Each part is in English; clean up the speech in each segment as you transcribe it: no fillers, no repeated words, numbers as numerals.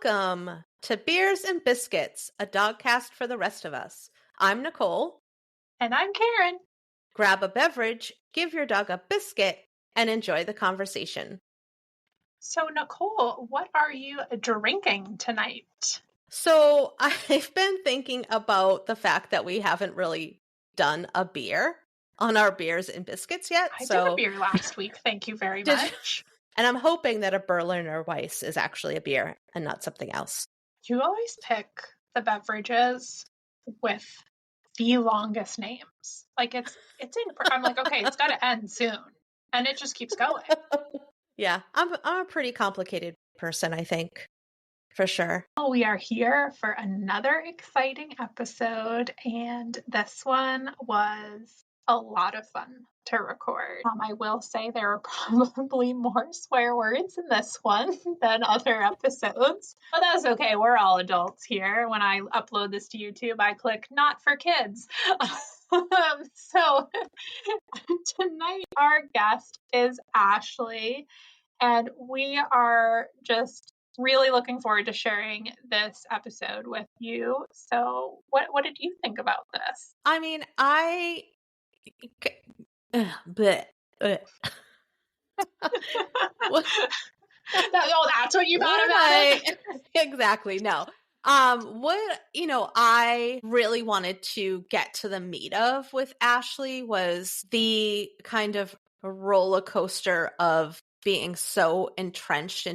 Welcome to Beers and Biscuits, a dogcast for the rest of us. I'm Nicole. And I'm Karen. Grab a beverage, give your dog a biscuit, and enjoy the conversation. So, Nicole, what are you drinking tonight? So I've been thinking about the fact that we haven't really done a beer on our Beers and Biscuits yet. I did a beer last week. Thank you very much. And I'm hoping that a Berliner Weiss is actually a beer and not something else. You always pick the beverages with the longest names. Like I'm like, okay, it's got to end soon. And it just keeps going. Yeah, I'm a pretty complicated person, I think, for sure. We are here for another exciting episode, and this one was a lot of fun to record. I will say there are probably more swear words in this one than other episodes, but that's okay. We're all adults here. When I upload this to YouTube, I click not for kids. So tonight our guest is Ashley, and we are just really looking forward to sharing this episode with you. So what did you think about this? I mean, that's what you thought about it? Exactly. No. I really wanted to get to the meat of with Ashley was the kind of roller coaster of being so entrenched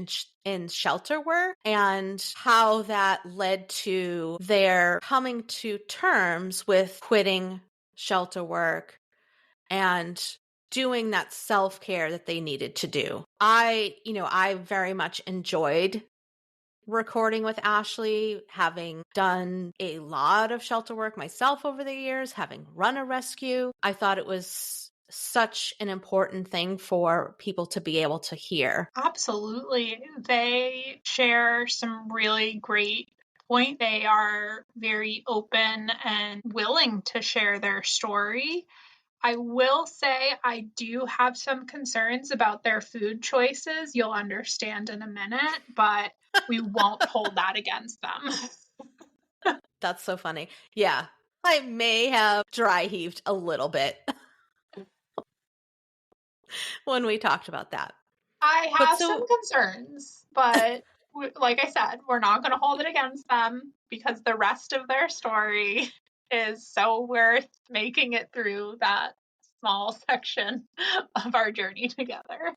in shelter work and how that led to their coming to terms with quitting shelter work and doing that self-care that they needed to do. I very much enjoyed recording with Ashley, having done a lot of shelter work myself over the years, having run a rescue. I thought it was such an important thing for people to be able to hear. Absolutely. They share some really great points. They are very open and willing to share their story. I will say I do have some concerns about their food choices. You'll understand in a minute, but we won't hold that against them. That's so funny. Yeah, I may have dry heaved a little bit when we talked about that. I have some concerns, but like I said, we're not going to hold it against them because the rest of their story is so worth making it through that small section of our journey together.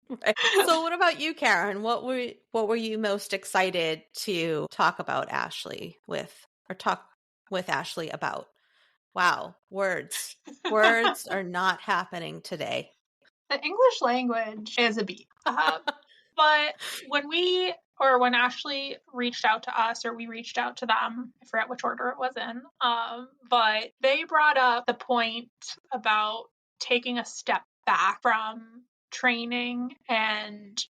Right. So what about you, Karen? What were you most excited to talk about Ashley with, or talk with Ashley about? Wow, words are not happening today. The English language is a beat. But when Ashley reached out to us, or we reached out to them, I forget which order it was in, but they brought up the point about taking a step back from training and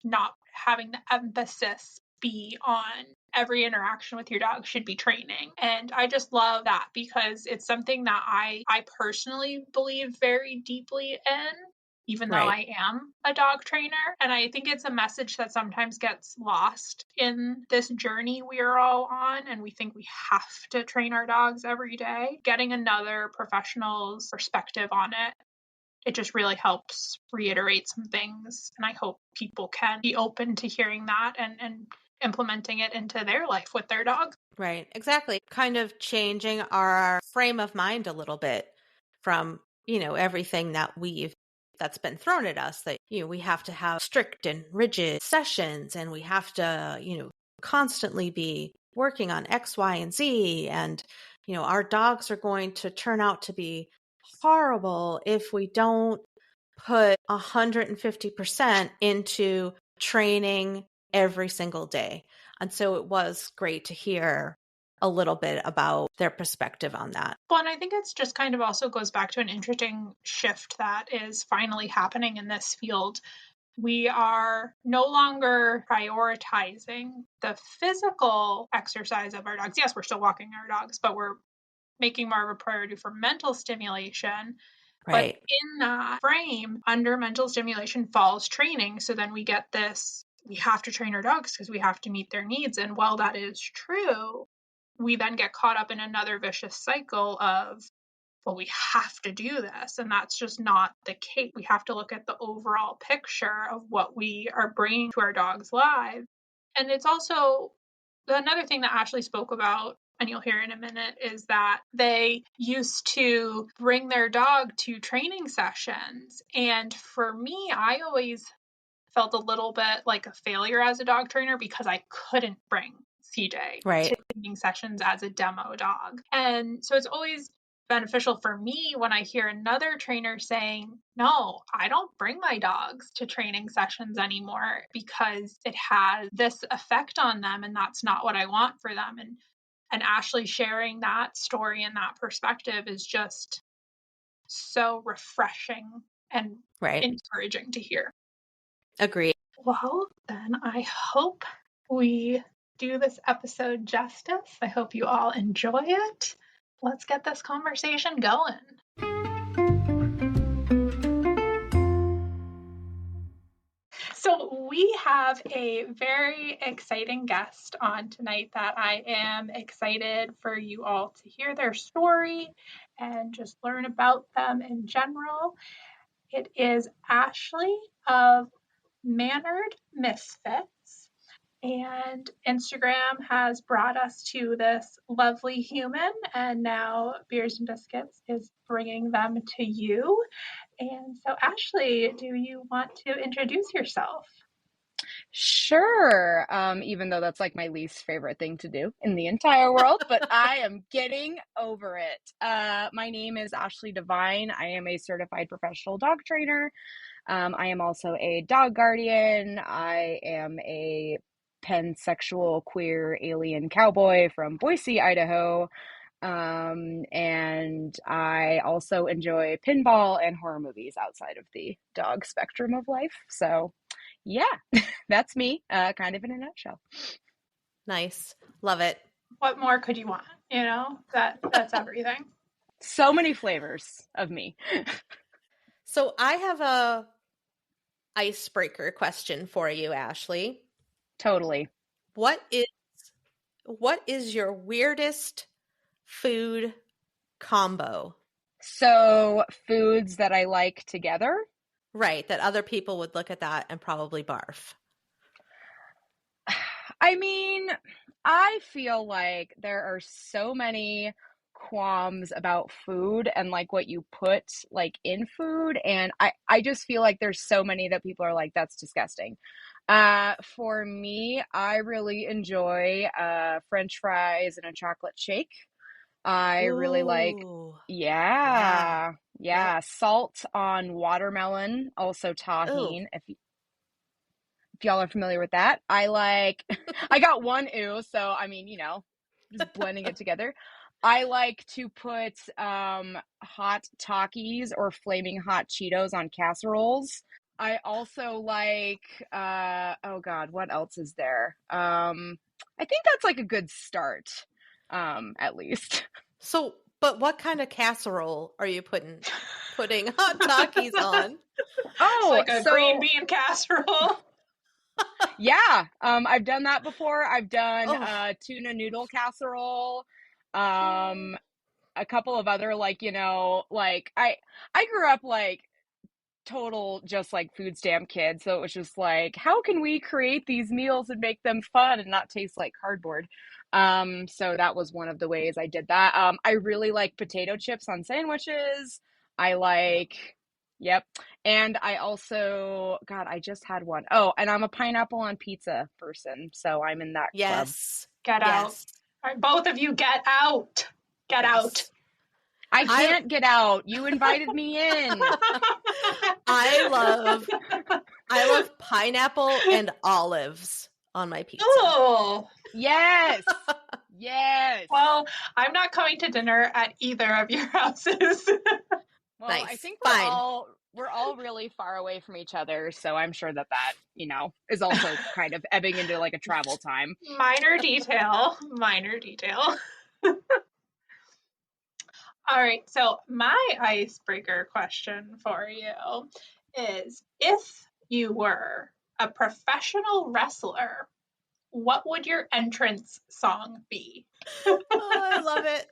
not having the emphasis be on every interaction with your dog should be training. And I just love that because it's something that I personally believe very deeply in, even though I am a dog trainer. And I think it's a message that sometimes gets lost in this journey we are all on. And we think we have to train our dogs every day. Getting another professional's perspective on it just really helps reiterate some things. And I hope people can be open to hearing that and implementing it into their life with their dog. Right, exactly. Kind of changing our frame of mind a little bit from, everything that's been thrown at us, that, we have to have strict and rigid sessions and we have to, constantly be working on X, Y, and Z. And, our dogs are going to turn out to be horrible if we don't put 150% into training every single day. And so it was great to hear a little bit about their perspective on that. Well, and I think it's just kind of also goes back to an interesting shift that is finally happening in this field. We are no longer prioritizing the physical exercise of our dogs. Yes, we're still walking our dogs, but we're making more of a priority for mental stimulation. Right. But in that frame, under mental stimulation falls training. So then we get this we have to train our dogs because we have to meet their needs. And while that is true, we then get caught up in another vicious cycle of, well, we have to do this. And that's just not the case. We have to look at the overall picture of what we are bringing to our dogs' lives. And it's also another thing that Ashley spoke about, and you'll hear in a minute, is that they used to bring their dog to training sessions. And for me, I always felt a little bit like a failure as a dog trainer because I couldn't bring CJ Right. to training sessions as a demo dog. And so it's always beneficial for me when I hear another trainer saying, no, I don't bring my dogs to training sessions anymore because it has this effect on them and that's not what I want for them. And Ashley sharing that story and that perspective is just so refreshing and encouraging to hear. Agreed. Well, then I hope we do this episode justice. I hope you all enjoy it. Let's get this conversation going. So we have a very exciting guest on tonight that I am excited for you all to hear their story and just learn about them in general. It is Ashley of Mannered Misfits, and Instagram has brought us to this lovely human, and now Beers and Biscuits is bringing them to you. And so, Ashley, do you want to introduce yourself? Sure. Even though that's like my least favorite thing to do in the entire world, but I am getting over it. My name is Ashley Devine. I am a certified professional dog trainer. I am also a dog guardian. I am a pansexual queer alien cowboy from Boise, Idaho. And I also enjoy pinball and horror movies outside of the dog spectrum of life. So yeah, that's me, kind of in a nutshell. Nice. Love it. What more could you want? You know, that's everything. So many flavors of me. So I have a icebreaker question for you, Ashley. Totally. What is your weirdest food combo? So foods that I like together? Right, that other people would look at that and probably barf. I mean, I feel like there are so many qualms about food and like what you put like in food, and I just feel like there's so many that people are like, that's disgusting. For me, I really enjoy French fries and a chocolate shake. I really like, Ooh. yeah. Yep. Salt on watermelon, also Ooh. tahine, if y'all are familiar with that. I got one ew, so I mean, you know, just blending it together. I like to put hot Takis or flaming hot Cheetos on casseroles. I also like oh God, what else is there? I think that's like a good start, at least. So, but what kind of casserole are you putting hot Takis on? Oh, It's like a green bean casserole. Yeah, I've done that before. I've done tuna noodle casserole, a couple of other like, you know, like I grew up like total just like food stamp kid, so it was just like, how can we create these meals and make them fun and not taste like cardboard? So that was one of the ways I did that. I really like potato chips on sandwiches. I like, yep. And I also, God, I just had one. Oh, and I'm a pineapple on pizza person, so I'm in that club. Yes. Get out. All right, both of you get out. Get out. I can't get out. You invited me in. I love pineapple and olives on my pizza. Oh, yes. Yes. Well, I'm not coming to dinner at either of your houses. Well, nice. I think Fine. we're all really far away from each other, so I'm sure that you know, is also kind of ebbing into like a travel time. Minor detail. All right, so my icebreaker question for you is, if you were a professional wrestler, what would your entrance song be? Oh, I love it.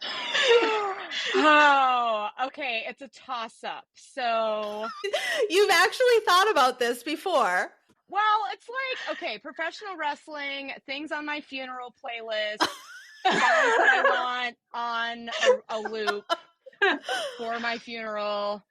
Oh, okay. It's a toss-up. So, You've actually thought about this before. well, it's like, okay, professional wrestling, things on my funeral playlist, songs that I want on a loop for my funeral,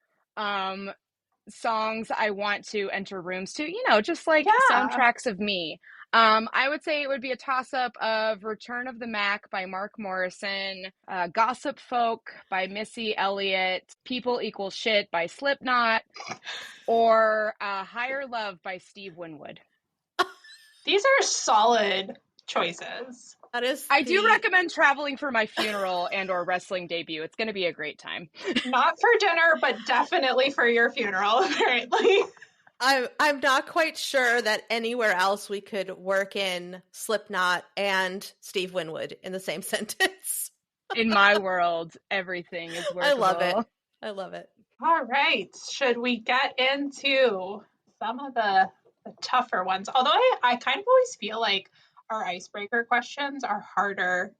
songs I want to enter rooms to, just like soundtracks of me. I would say it would be a toss-up of Return of the Mac by Mark Morrison, Gossip Folk by Missy Elliott, People Equal Shit by Slipknot, or Higher Love by Steve Winwood. These are solid choices. I do recommend traveling for my funeral and or wrestling debut. It's going to be a great time. Not for dinner, but definitely for your funeral, apparently. I'm not quite sure that anywhere else we could work in Slipknot and Steve Winwood in the same sentence. In my world, everything is workable. I love it. I love it. All right. Should we get into some of the tougher ones? Although I kind of always feel like our icebreaker questions are harder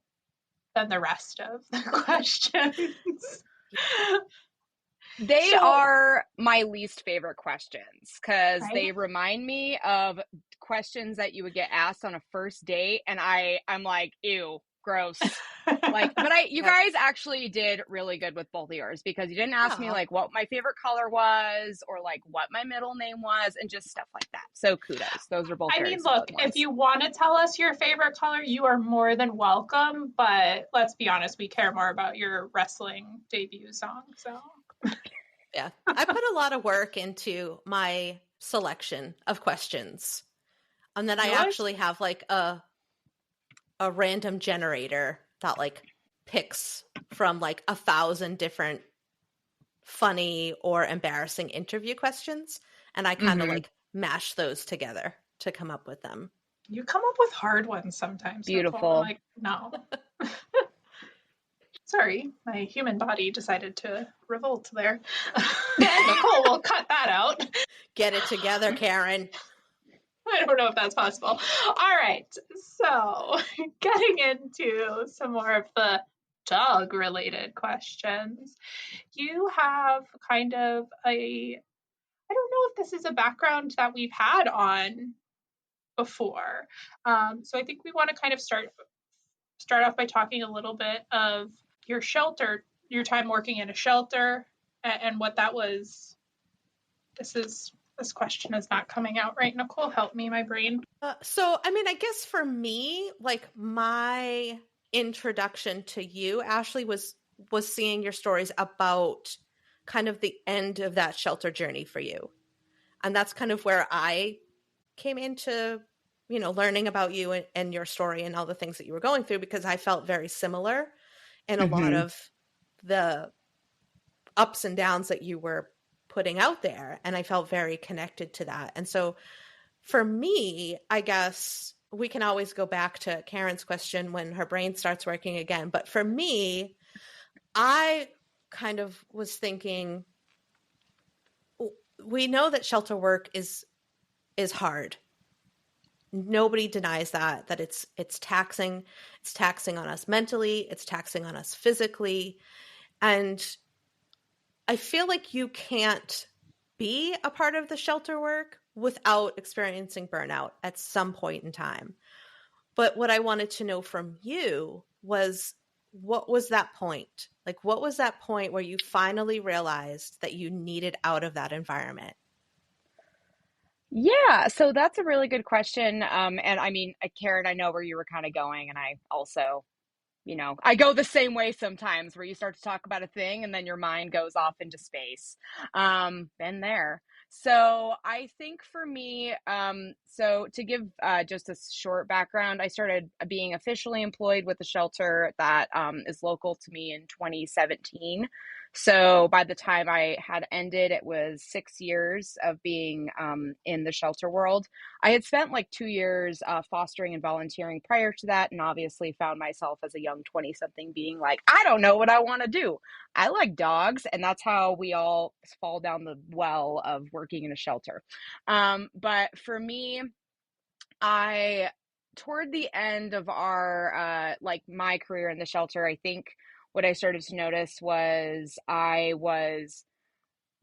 than the rest of the questions. They are my least favorite questions because they remind me of questions that you would get asked on a first date, and I'm like, ew, gross. But you guys actually did really good with both of yours because you didn't ask me like what my favorite color was or like what my middle name was and just stuff like that. So kudos. Those are both. I mean, look, if you want to tell us your favorite color, you are more than welcome. But let's be honest, we care more about your wrestling debut song. So. Yeah, I put a lot of work into my selection of questions. And then I actually have like a random generator that like picks from like 1,000 different funny or embarrassing interview questions. And I kind of like mash those together to come up with them. You come up with hard ones sometimes. Beautiful. Like, no. Sorry, my human body decided to revolt there. Nicole will cut that out. Get it together, Karen. I don't know if that's possible. All right, so getting into some more of the dog-related questions. You have kind of I don't know if this is a background that we've had on before. So I think we want to kind of start off by talking a little bit of your shelter, your time working in a shelter, and what that was. This question is not coming out right. Nicole, help me, my brain. So, I mean, I guess for me, like my introduction to you, Ashley, was seeing your stories about kind of the end of that shelter journey for you. And that's kind of where I came into, learning about you and your story and all the things that you were going through, because I felt very similar in a lot of the ups and downs that you were putting out there. And I felt very connected to that. And so for me, I guess we can always go back to Karen's question when her brain starts working again. But for me, I kind of was thinking, we know that shelter work is hard. Nobody denies that it's taxing. It's taxing on us mentally. It's taxing on us physically. And I feel like you can't be a part of the shelter work without experiencing burnout at some point in time. But what I wanted to know from you was, what was that point? Like, what was that point where you finally realized that you needed out of that environment? Yeah, so that's a really good question. And I mean, Karen, I know where you were kind of going, and I also, I go the same way sometimes where you start to talk about a thing and then your mind goes off into space. Been there. So I think for me, so to give just a short background, I started being officially employed with a shelter that is local to me in 2017. So by the time I had ended, it was 6 years of being in the shelter world. I had spent like 2 years fostering and volunteering prior to that, and obviously found myself as a young 20-something being like, I don't know what I want to do. I like dogs, and that's how we all fall down the well of working in a shelter. But for me, I toward the end of our like my career in the shelter, I think what I started to notice was I was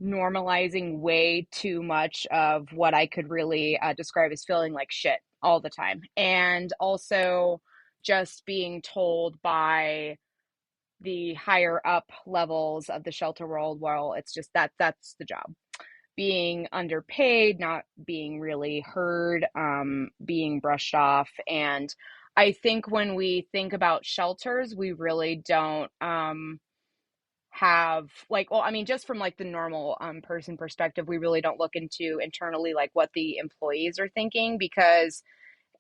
normalizing way too much of what I could really describe as feeling like shit all the time. And also just being told by the higher up levels of the shelter world, well, it's just that's the job. Being underpaid, not being really heard, being brushed off. And I think when we think about shelters, we really don't have like, well, I mean, just from like the normal person perspective, we really don't look into internally like what the employees are thinking, because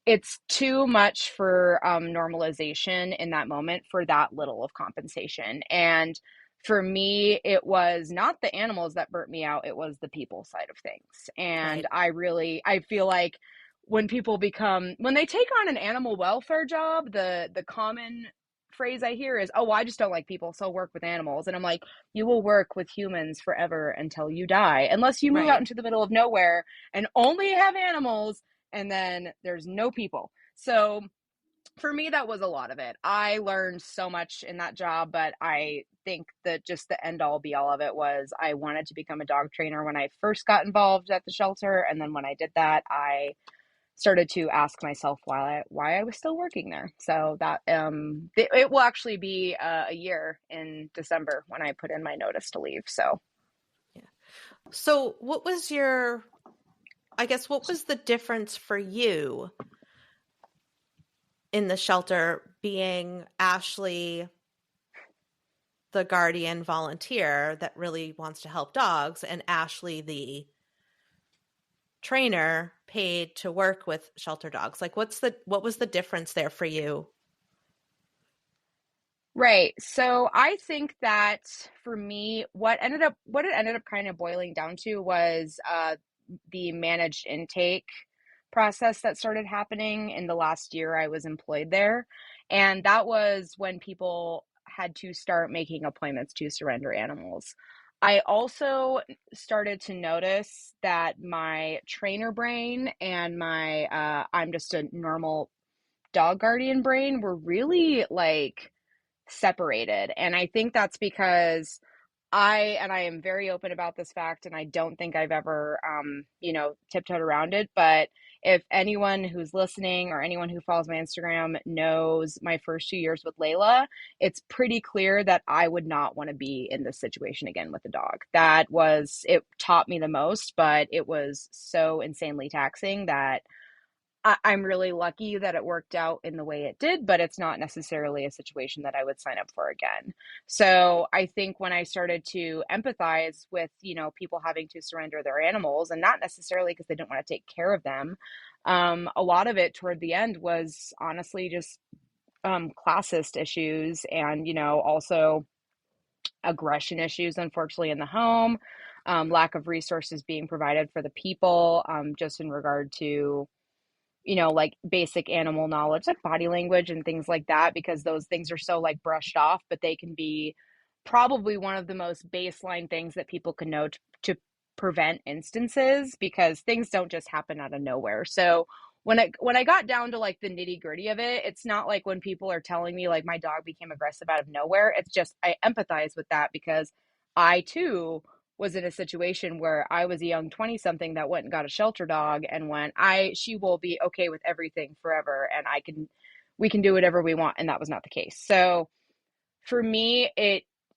it's too much for normalization in that moment for that little of compensation. And for me, it was not the animals that burnt me out, it was the people side of things. And Right. I feel like when when they take on an animal welfare job, the common phrase I hear is, oh, well, I just don't like people, so I'll work with animals. And I'm like, you will work with humans forever until you die, unless you move out Right. into the middle of nowhere and only have animals, and then there's no people. So for me, that was a lot of it. I learned so much in that job, but I think that just the end all be all of it was I wanted to become a dog trainer when I first got involved at the shelter. And then when I did that, I started to ask myself why I was still working there. So that it will actually be a year in December when I put in my notice to leave. So Yeah. So what was the difference for you in the shelter, being Ashley, the guardian volunteer that really wants to help dogs, and Ashley, the trainer paid to work with shelter dogs? Like, what was the difference there for you? right. So I think that for me, what it ended up kind of boiling down to was the managed intake process that started happening in the last year I was employed there. And that was when people had to start making appointments to surrender animals. I also started to notice that my trainer brain and my I'm just a normal dog guardian brain were really like separated. And I think that's because I am very open about this fact, and I don't think I've ever, tiptoed around it. But if anyone who's listening or anyone who follows my Instagram knows my first 2 years with Layla, it's pretty clear that I would not want to be in this situation again with a dog. It taught me the most, but it was so insanely taxing that I'm really lucky that it worked out in the way it did, but it's not necessarily a situation that I would sign up for again. So I think when I started to empathize with, people having to surrender their animals, and not necessarily because they don't want to take care of them, a lot of it toward the end was honestly just classist issues, and, also aggression issues, unfortunately, in the home, lack of resources being provided for the people, just in regard to like basic animal knowledge, like body language and things like that, because those things are so like brushed off, but they can be probably one of the most baseline things that people can know to prevent instances, because things don't just happen out of nowhere. So when I got down to like the nitty gritty of it, it's not like when people are telling me like my dog became aggressive out of nowhere. It's just I empathize with that because I too was in a situation where I was a young 20 something that went and got a shelter dog, and she will be okay with everything forever, and we can do whatever we want. And that was not the case. So for me,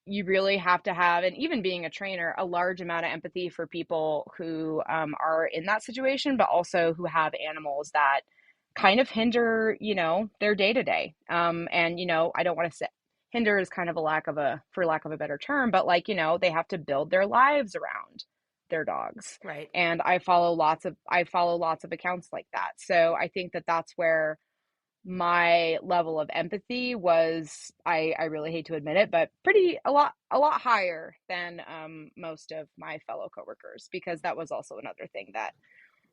you really have to have, and even being a trainer, a large amount of empathy for people who are in that situation, but also who have animals that kind of hinder, their day to day. And, I don't want to say hinder is kind of for lack of a better term, but like, they have to build their lives around their dogs. Right. And I follow lots of accounts like that. So I think that that's where my level of empathy was, I really hate to admit it, but a lot higher than most of my fellow coworkers, because that was also another thing that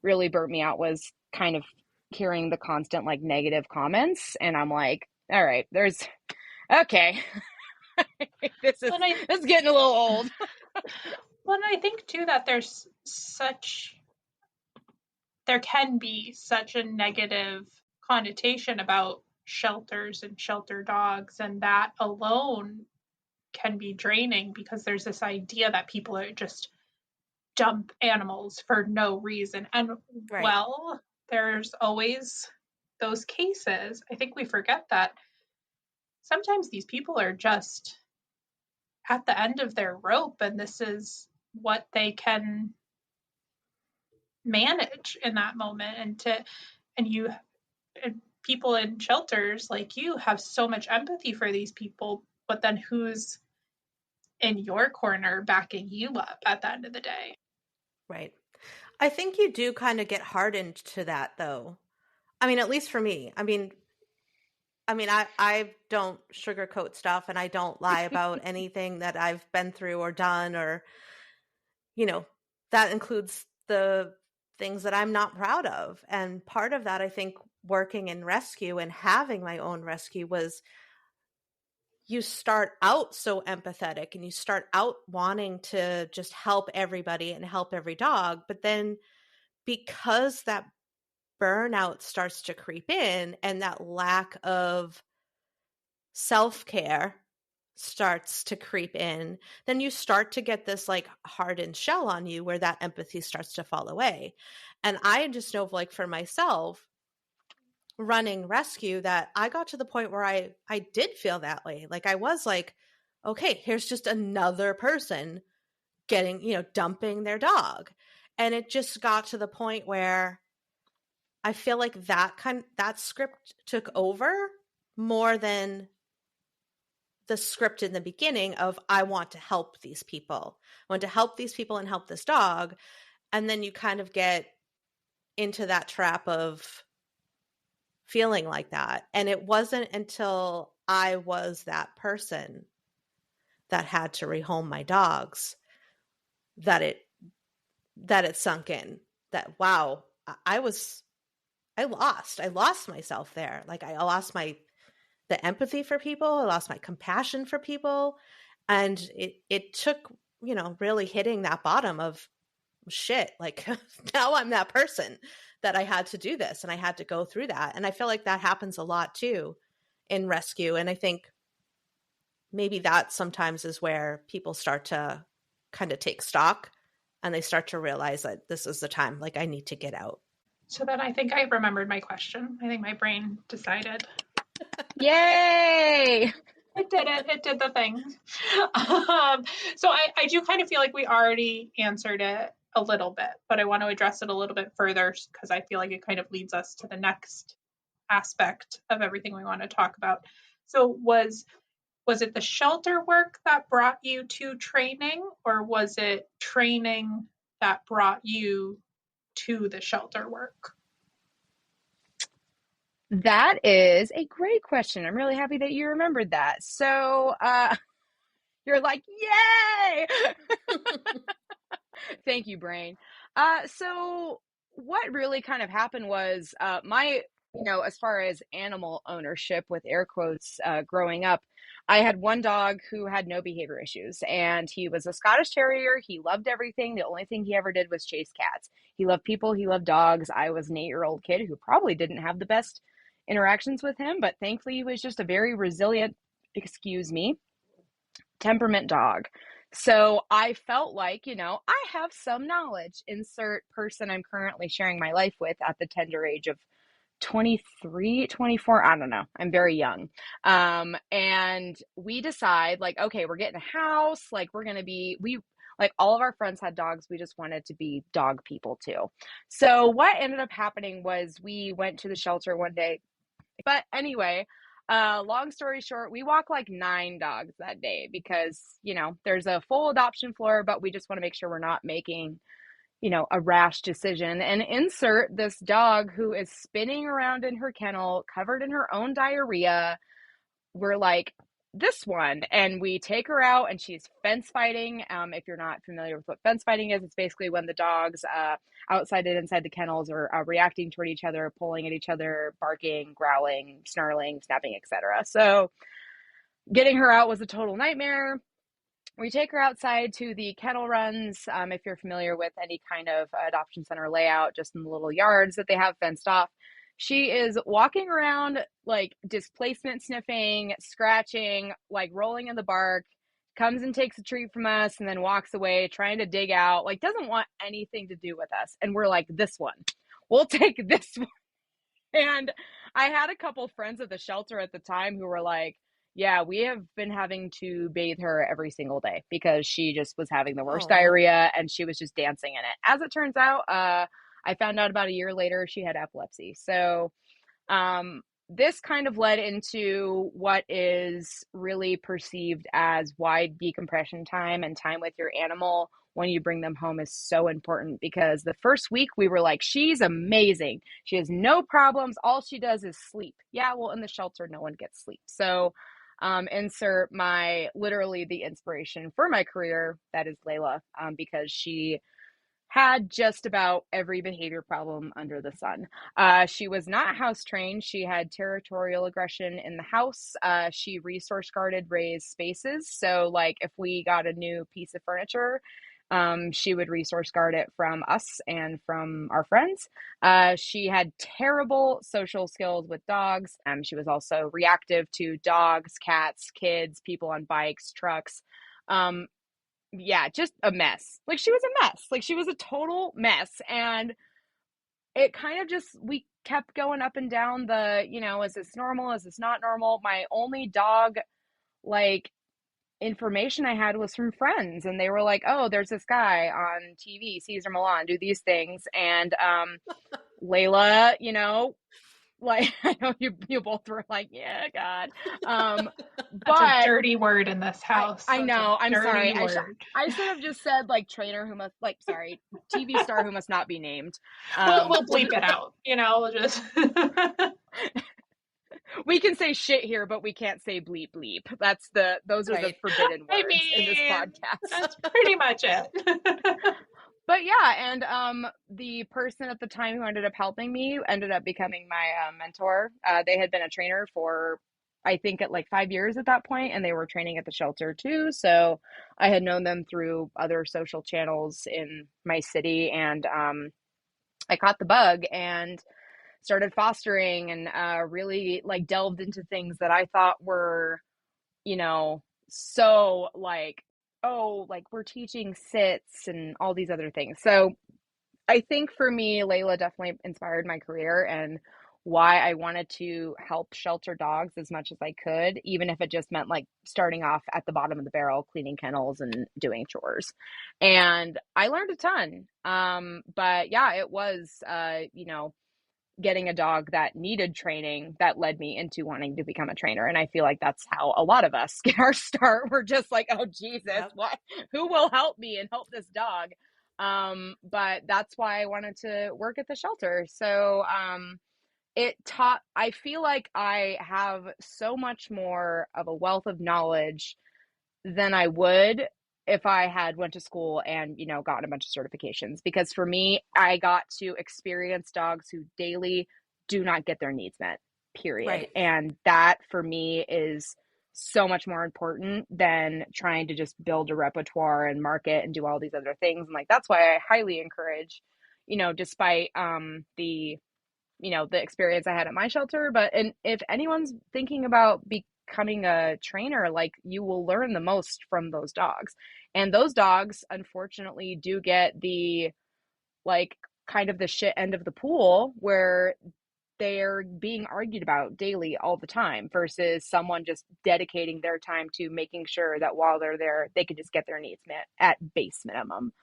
really burnt me out, was kind of hearing the constant like negative comments. And I'm like, all right, okay. this is getting a little old. Well, and I think too that there can be such a negative connotation about shelters and shelter dogs, and that alone can be draining, because there's this idea that people are just dump animals for no reason. And Right. well, there's always those cases. I think we forget that sometimes these people are just at the end of their rope, and this is what they can manage in that moment. And people in shelters like you have so much empathy for these people, but then who's in your corner backing you up at the end of the day? Right. I think you do kind of get hardened to that, though. I mean, at least for me. I don't sugarcoat stuff, and I don't lie about anything that I've been through or done, or, that includes the things that I'm not proud of. And part of that, I think, working in rescue and having my own rescue was, you start out so empathetic and you start out wanting to just help everybody and help every dog. But then, because that burnout starts to creep in and that lack of self-care starts to creep in, then you start to get this like hardened shell on you where that empathy starts to fall away. And I just know, like, for myself running rescue, that I got to the point where I did feel that way. Like, I was like, okay, here's just another person getting, dumping their dog. And it just got to the point where I feel like that script took over more than the script in the beginning of, I want to help these people. I want to help these people and help this dog. And then you kind of get into that trap of feeling like that. And it wasn't until I was that person that had to rehome my dogs that it sunk in, that, wow, I lost myself there. Like, I lost the empathy for people. I lost my compassion for people. And it took, really hitting that bottom of, shit, like, now I'm that person that I had to do this and I had to go through that. And I feel like that happens a lot too in rescue. And I think maybe that sometimes is where people start to kind of take stock and they start to realize that this is the time, like, I need to get out. So then I think I remembered my question. I think my brain decided. Yay! It did it. It did the thing. So I do kind of feel like we already answered it a little bit, but I want to address it a little bit further, because I feel like it kind of leads us to the next aspect of everything we want to talk about. So was it the shelter work that brought you to training, or was it training that brought you to the shelter work? That is a great question. I'm really happy that you remembered that. So, you're like, yay! Thank you, brain. So what really kind of happened was, as far as animal ownership, with air quotes, growing up, I had one dog who had no behavior issues, and he was a Scottish Terrier. He loved everything. The only thing he ever did was chase cats. He loved people. He loved dogs. I was an 8-year-old kid who probably didn't have the best interactions with him, but thankfully he was just a very resilient, temperament dog. So I felt like, I have some knowledge, insert person I'm currently sharing my life with at the tender age of 23, 24. I don't know. I'm very young. And we decide, like, okay, we're getting a house. Like, like, all of our friends had dogs. We just wanted to be dog people too. So what ended up happening was we went to the shelter one day. But anyway, long story short, we walked like 9 dogs that day because, there's a full adoption floor, but we just want to make sure we're not making, a rash decision, and insert this dog who is spinning around in her kennel, covered in her own diarrhea. We're like, this one. And we take her out and she's fence fighting. If you're not familiar with what fence fighting is, it's basically when the dogs outside and inside the kennels are reacting toward each other, pulling at each other, barking, growling, snarling, snapping, etc. So getting her out was a total nightmare. We take her outside to the kennel runs. If you're familiar with any kind of adoption center layout, just in the little yards that they have fenced off, she is walking around like displacement sniffing, scratching, like rolling in the bark, comes and takes a treat from us and then walks away trying to dig out, like doesn't want anything to do with us. And we're like, this one, we'll take this one. And I had a couple friends at the shelter at the time who were like, yeah, we have been having to bathe her every single day because she just was having the worst diarrhea and she was just dancing in it. As it turns out, I found out about a year later she had epilepsy. So this kind of led into what is really perceived as wide decompression time, and time with your animal when you bring them home is so important, because the first week we were like, she's amazing. She has no problems. All she does is sleep. Yeah, well, in the shelter, no one gets sleep. So insert literally the inspiration for my career, that is Layla, because she had just about every behavior problem under the sun. She was not house trained. She had territorial aggression in the house. She resource guarded raised spaces. So like if we got a new piece of furniture, she would resource guard it from us and from our friends. She had terrible social skills with dogs. She was also reactive to dogs, cats, kids, people on bikes, trucks. Yeah, just a mess. Like she was a mess. Like she was a total mess. And it kind of just, we kept going up and down the, is this normal? Is this not normal? My only dog, like, information I had was from friends, and they were like, oh, there's this guy on TV, Cesar Millan, do these things. And Layla, like, I know you both were like, yeah, God. That's a dirty word in this house. I know. I'm sorry. I should have just said like trainer who must, like, sorry, TV star who must not be named. We'll bleep it out. We'll just. We can say shit here, but we can't say bleep bleep. Those are the forbidden words in this podcast. That's pretty much it. But yeah, and the person at the time who ended up helping me ended up becoming my mentor. They had been a trainer for, I think, at like 5 years at that point, and they were training at the shelter too. So I had known them through other social channels in my city, and I caught the bug and started fostering, and really like delved into things that I thought were, so like, oh, like we're teaching sits and all these other things. So I think for me, Layla definitely inspired my career and why I wanted to help shelter dogs as much as I could, even if it just meant like starting off at the bottom of the barrel, cleaning kennels and doing chores. And I learned a ton. But yeah, it was, getting a dog that needed training that led me into wanting to become a trainer. And I feel like that's how a lot of us get our start. We're just like, oh, Jesus, what? Who will help me and help this dog? But that's why I wanted to work at the shelter. So I feel like I have so much more of a wealth of knowledge than I would if I had went to school and, gotten a bunch of certifications. Because for me, I got to experience dogs who daily do not get their needs met, period. Right. And that for me is so much more important than trying to just build a repertoire and market and do all these other things. And like, that's why I highly encourage, despite the experience I had at my shelter, and if anyone's thinking about becoming a trainer, like, you will learn the most from those dogs. And those dogs, unfortunately, do get the, like, kind of the shit end of the pool where they're being argued about daily all the time versus someone just dedicating their time to making sure that while they're there, they can just get their needs met at base minimum.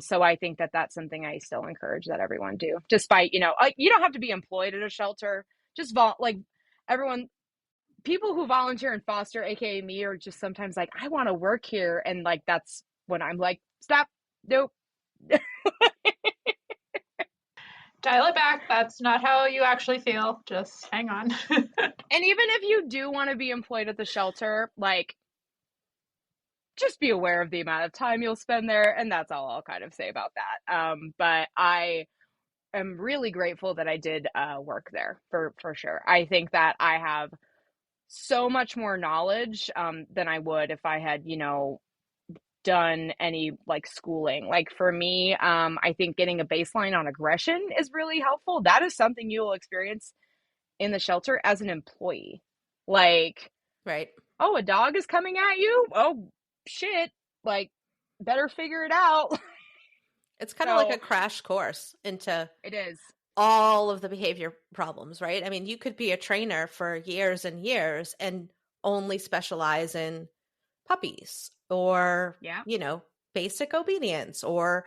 So I think that that's something I still encourage that everyone do, despite, you don't have to be employed at a shelter. Just people who volunteer and foster, aka me, are just sometimes like, I want to work here. And like, that's when I'm like, stop, nope, Dial it back. That's not how you actually feel. Just hang on. And even if you do want to be employed at the shelter, like, just be aware of the amount of time you'll spend there. And that's all I'll kind of say about that. But I am really grateful that I did work there for sure. I think that I have so much more knowledge than I would if I had, done any like schooling. Like for me, I think getting a baseline on aggression is really helpful. That is something you will experience in the shelter as an employee. Like, Right. oh, a dog is coming at you? Oh, shit. Like, better figure it out. It's kind of like a crash course into it is all of the behavior problems, right? I mean, you could be a trainer for years and years and only specialize in puppies or, basic obedience or,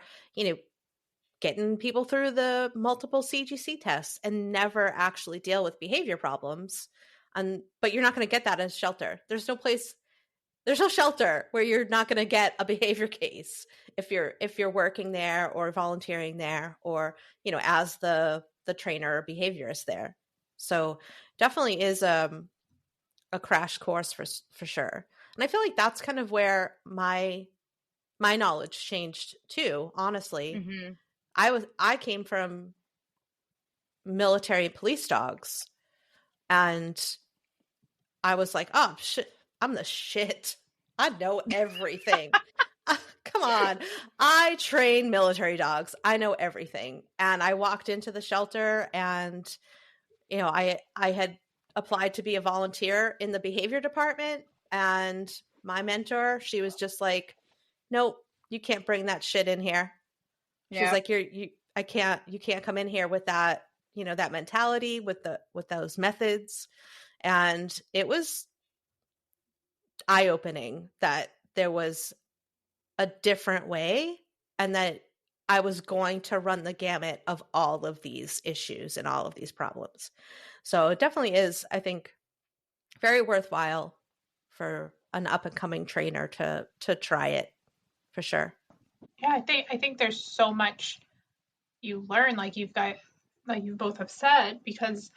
getting people through the multiple CGC tests and never actually deal with behavior problems. But you're not going to get that in a shelter. There's no shelter where you're not going to get a behavior case if you're working there or volunteering there or, as the trainer or behaviorist there. So definitely is a crash course for sure. And I feel like that's kind of where my knowledge changed too, honestly. Mm-hmm. I came from military police dogs and I was like, oh shit, I'm the shit. I know everything. Come on. I train military dogs. I know everything. And I walked into the shelter and, I had applied to be a volunteer in the behavior department. And my mentor, she was just like, nope, you can't bring that shit in here. She's like, you can't come in here with that, that mentality with those methods. And it was eye-opening that there was a different way and that I was going to run the gamut of all of these issues and all of these problems. So it definitely is, I think, very worthwhile for an up-and-coming trainer to try it, for sure. Yeah, I think there's so much you learn, like you both have said, because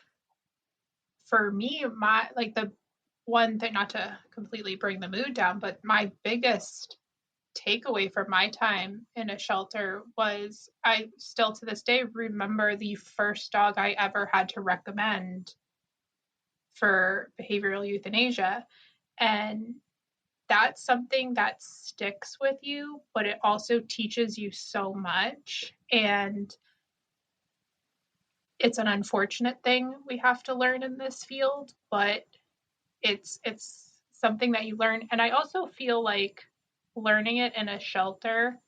for me, the one thing, not to completely bring the mood down, but my biggest takeaway from my time in a shelter was I still to this day remember the first dog I ever had to recommend for behavioral euthanasia. And that's something that sticks with you, but it also teaches you so much. And it's an unfortunate thing we have to learn in this field, but it's something that you learn. And I also feel like learning it in a shelter,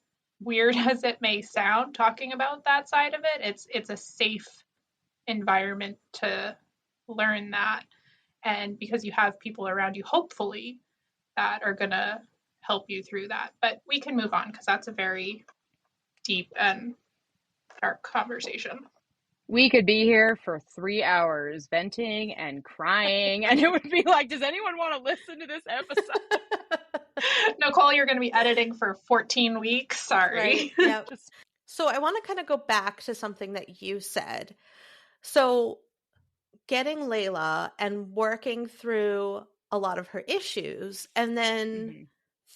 weird as it may sound, talking about that side of it, it's a safe environment to learn that. And because you have people around you, hopefully, that are going to help you through that. But we can move on because that's a very deep and dark conversation. We could be here for 3 hours venting and crying, and it would be like, does anyone want to listen to this episode? Nicole, you're going to be editing for 14 weeks. Sorry. Right. Yeah. So I want to kind of go back to something that you said. So getting Layla and working through a lot of her issues and then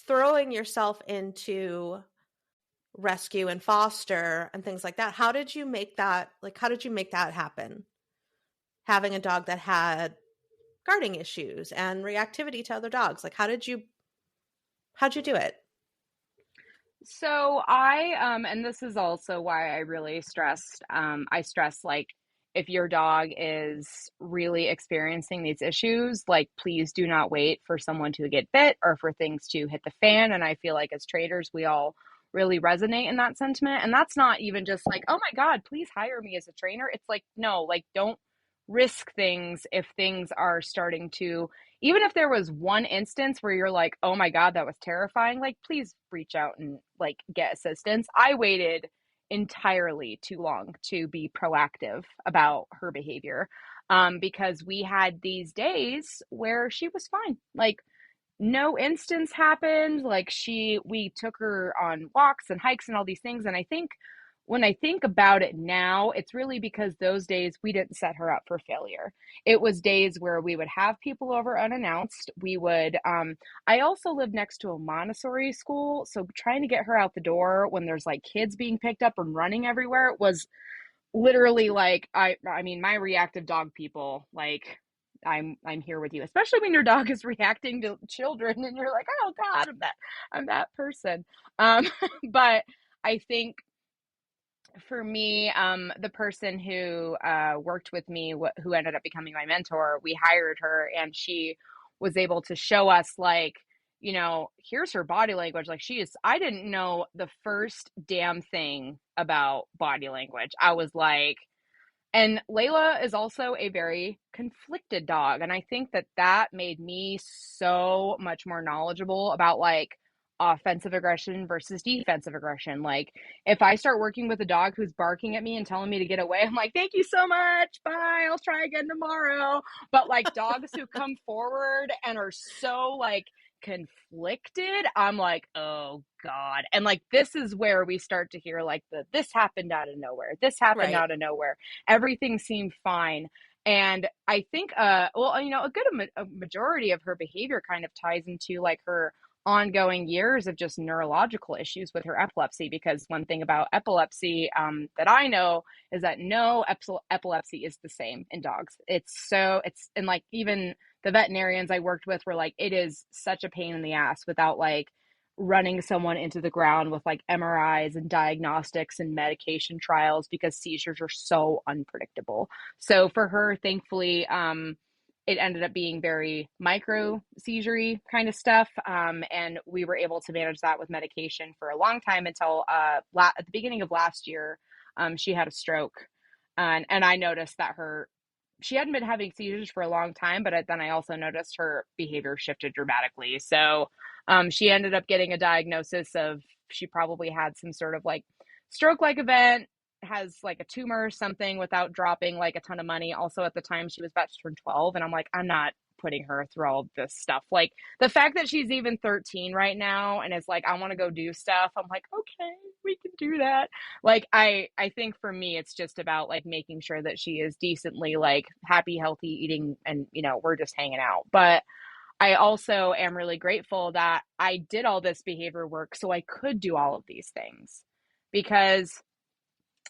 throwing yourself into rescue and foster and things like that. How did you make that happen? Having a dog that had guarding issues and reactivity to other dogs. Like how'd you do it? So and this is also why I really stressed, I stress, like, if your dog is really experiencing these issues, like, please do not wait for someone to get bit or for things to hit the fan. And I feel like as traders, we all really resonate in that sentiment. And that's not even just like, oh my God, please hire me as a trainer. It's like, no, like, don't risk things if things are starting to, even if there was one instance where you're like, oh my God, that was terrifying, like, please reach out and like get assistance. I waited entirely too long to be proactive about her behavior, because we had these days where she was fine. Like, no instance happened. Like we took her on walks and hikes and all these things. And I think when I think about it now, it's really because those days we didn't set her up for failure. It was days where we would have people over unannounced. We would, I also lived next to a Montessori school. So trying to get her out the door when there's like kids being picked up and running everywhere was literally like, I mean, my reactive dog people, like, I'm here with you, especially when your dog is reacting to children and you're like, oh God, I'm that person. Um, but I think for me, the person who worked with me, who ended up becoming my mentor, we hired her and she was able to show us like, here's her body language. Like I didn't know the first damn thing about body language. I was like, and Layla is also a very conflicted dog. And I think that made me so much more knowledgeable about like offensive aggression versus defensive aggression. Like if I start working with a dog who's barking at me and telling me to get away, I'm like, thank you so much. Bye. I'll try again tomorrow. But like dogs who come forward and are so like conflicted, I'm like, oh God. And like this is where we start to hear like this happened out of nowhere. This happened out of nowhere. Everything seemed fine. And I think a majority of her behavior kind of ties into like her ongoing years of just neurological issues with her epilepsy, because one thing about epilepsy that I know is that no epilepsy is the same in dogs. And like even the veterinarians I worked with were like, it is such a pain in the ass without like running someone into the ground with like MRIs and diagnostics and medication trials, because seizures are so unpredictable. So for her, thankfully, it ended up being very micro seizure kind of stuff. And we were able to manage that with medication for a long time until at the beginning of last year, she had a stroke. And I noticed that she hadn't been having seizures for a long time, but then I also noticed her behavior shifted dramatically. So she ended up getting a diagnosis of, she probably had some sort of like stroke-like event, has like a tumor or something, without dropping like a ton of money. Also at the time she was about to turn 12, and I'm like, I'm not putting her through all this stuff. Like the fact that she's even 13 right now and is like, I want to go do stuff, I'm like, okay, we can do that. Like I think for me it's just about like making sure that she is decently like happy, healthy eating, and we're just hanging out. But I also am really grateful that I did all this behavior work so I could do all of these things, because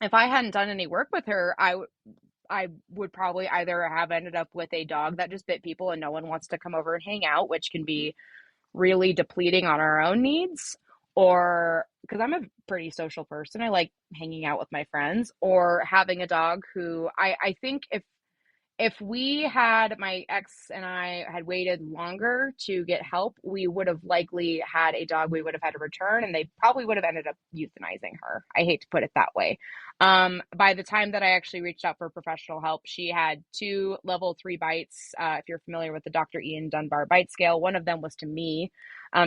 if I hadn't done any work with her, I would probably either have ended up with a dog that just bit people and no one wants to come over and hang out, which can be really depleting on our own needs, or because I'm a pretty social person, I like hanging out with my friends, or having a dog who I think if my ex and I had waited longer to get help, we would have likely had a dog we would have had to return, and they probably would have ended up euthanizing her. I hate to put it that way. By the time that I actually reached out for professional help, she had 2 level 3 bites. If you're familiar with the Dr. Ian Dunbar bite scale, one of them was to me,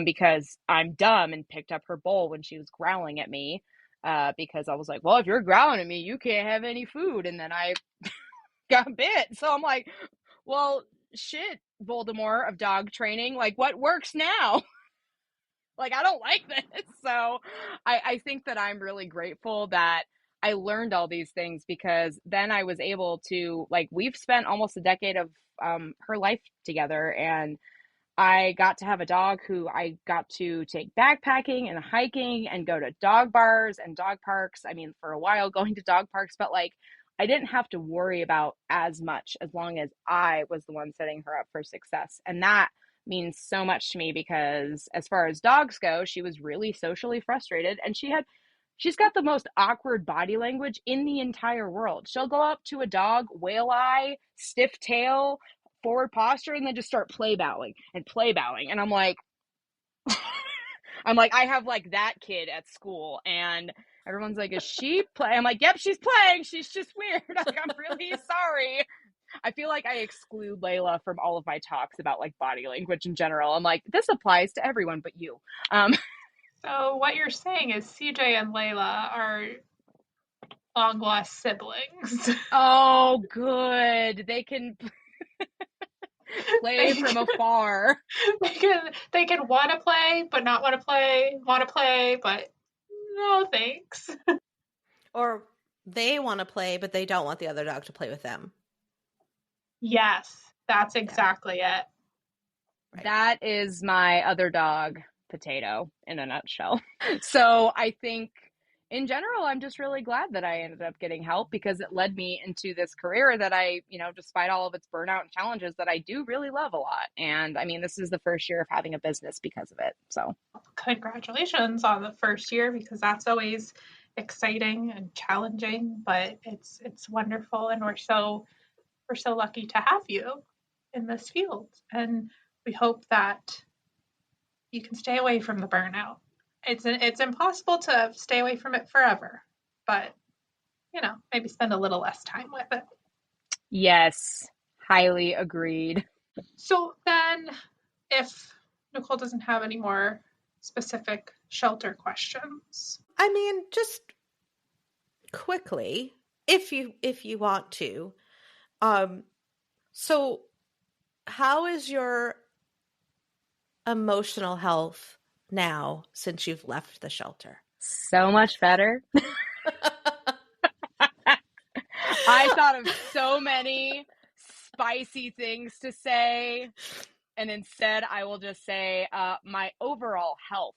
because I'm dumb and picked up her bowl when she was growling at me, because I was like, well, if you're growling at me, you can't have any food. And then I got bit. So I'm like, well, shit, Voldemort of dog training. Like, what works now? Like, I don't like this. So I think that I'm really grateful that I learned all these things, because then I was able to, like, we've spent almost a decade of her life together, and I got to have a dog who I got to take backpacking and hiking and go to dog bars and dog parks. I mean, for a while going to dog parks, but like I didn't have to worry about as much as long as I was the one setting her up for success. And that means so much to me, because as far as dogs go, she was really socially frustrated, and she's got the most awkward body language in the entire world. She'll go up to a dog, whale eye, stiff tail, forward posture, and then just start play bowing. And I'm like, I have like that kid at school, and everyone's like, is she playing? I'm like, yep, she's playing. She's just weird. Like, I'm really sorry. I feel like I exclude Layla from all of my talks about like body language in general. I'm like, this applies to everyone but you. So what you're saying is CJ and Layla are long lost siblings. Oh, good. They can Play from afar. They can want to play, but not want to play, but no thanks. Or they want to play, but they don't want the other dog to play with them. Yes, that's exactly it. Right. That is my other dog, Potato, in a nutshell. So I think in general, I'm just really glad that I ended up getting help, because it led me into this career that I, despite all of its burnout and challenges, that I do really love a lot. And I mean, this is the first year of having a business because of it. So congratulations on the first year, because that's always exciting and challenging, but it's wonderful, and we're so lucky to have you in this field, and we hope that you can stay away from the burnout. It's impossible to stay away from it forever, but maybe spend a little less time with it. yes, highly agreed. So then, if Nicole doesn't have any more specific shelter questions, I mean, just quickly, if you want to, so how is your emotional health now since you've left the shelter? So much better. I thought of so many spicy things to say, and instead I will just say my overall health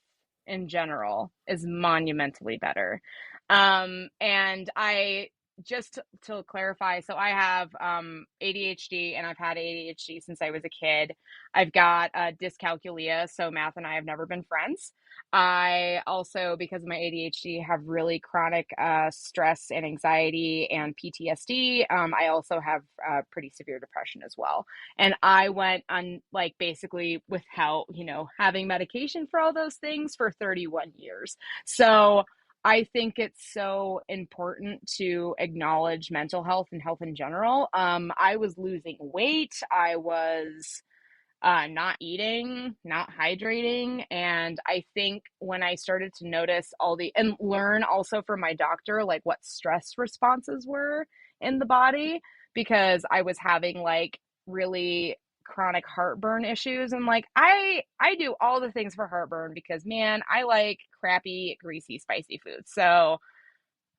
in general is monumentally better. And I, just to clarify, so I have ADHD, and I've had ADHD since I was a kid. I've got dyscalculia, so math and I have never been friends. I also, because of my ADHD, have really chronic stress and anxiety and PTSD. I also have pretty severe depression as well. And I went on, like, basically without, having medication for all those things for 31 years. So I think it's so important to acknowledge mental health and health in general. I was losing weight. I was not eating, not hydrating. And I think when I started to notice and learn also from my doctor, like what stress responses were in the body, because I was having like really chronic heartburn issues. And like, I do all the things for heartburn because, man, I like crappy, greasy, spicy food. So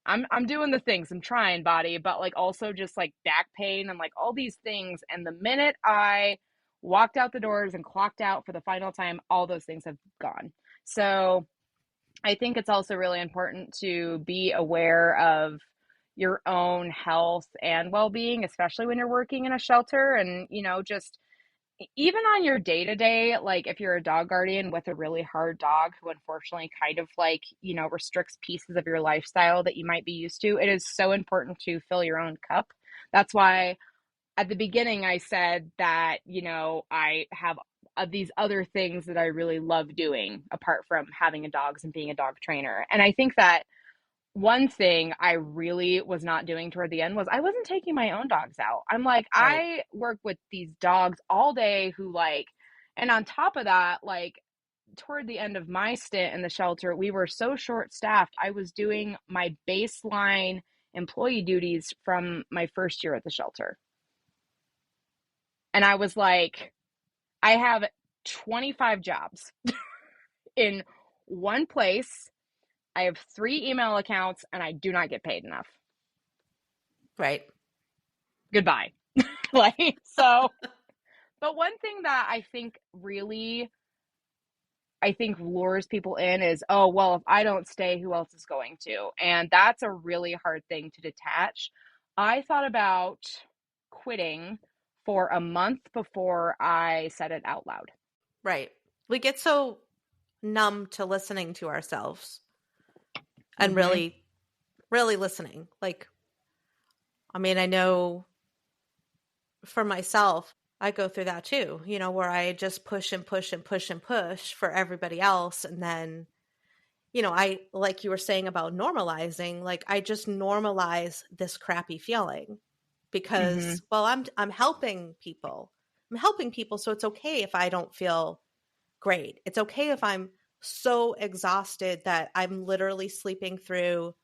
I'm doing the things, I'm trying, body, but like also just like back pain and like all these things. And the minute I walked out the doors and clocked out for the final time, all those things have gone. So I think it's also really important to be aware of your own health and well-being, especially when you're working in a shelter. And, just even on your day-to-day, like if you're a dog guardian with a really hard dog who unfortunately kind of like, restricts pieces of your lifestyle that you might be used to, it is so important to fill your own cup. That's why at the beginning I said that, I have these other things that I really love doing apart from having a dogs and being a dog trainer. And I think that one thing I really was not doing toward the end was I wasn't taking my own dogs out. I'm like, Right. I work with these dogs all day who like, and on top of that, like toward the end of my stint in the shelter, we were so short staffed. I was doing my baseline employee duties from my first year at the shelter. And I was like, I have 25 jobs in one place. I have 3 email accounts and I do not get paid enough. Right. Goodbye. Like, so, but one thing that I think really, lures people in is, oh, well, if I don't stay, who else is going to? And that's a really hard thing to detach. I thought about quitting for a month before I said it out loud. Right. We get so numb to listening to ourselves and really, really listening. Like, I mean, I know for myself, I go through that too, where I just push and push and push and push for everybody else. And then, I, like you were saying about normalizing, like I just normalize this crappy feeling because, well, I'm helping people. I'm helping people. So it's okay if I don't feel great. It's okay if I'm so exhausted that I'm literally sleeping through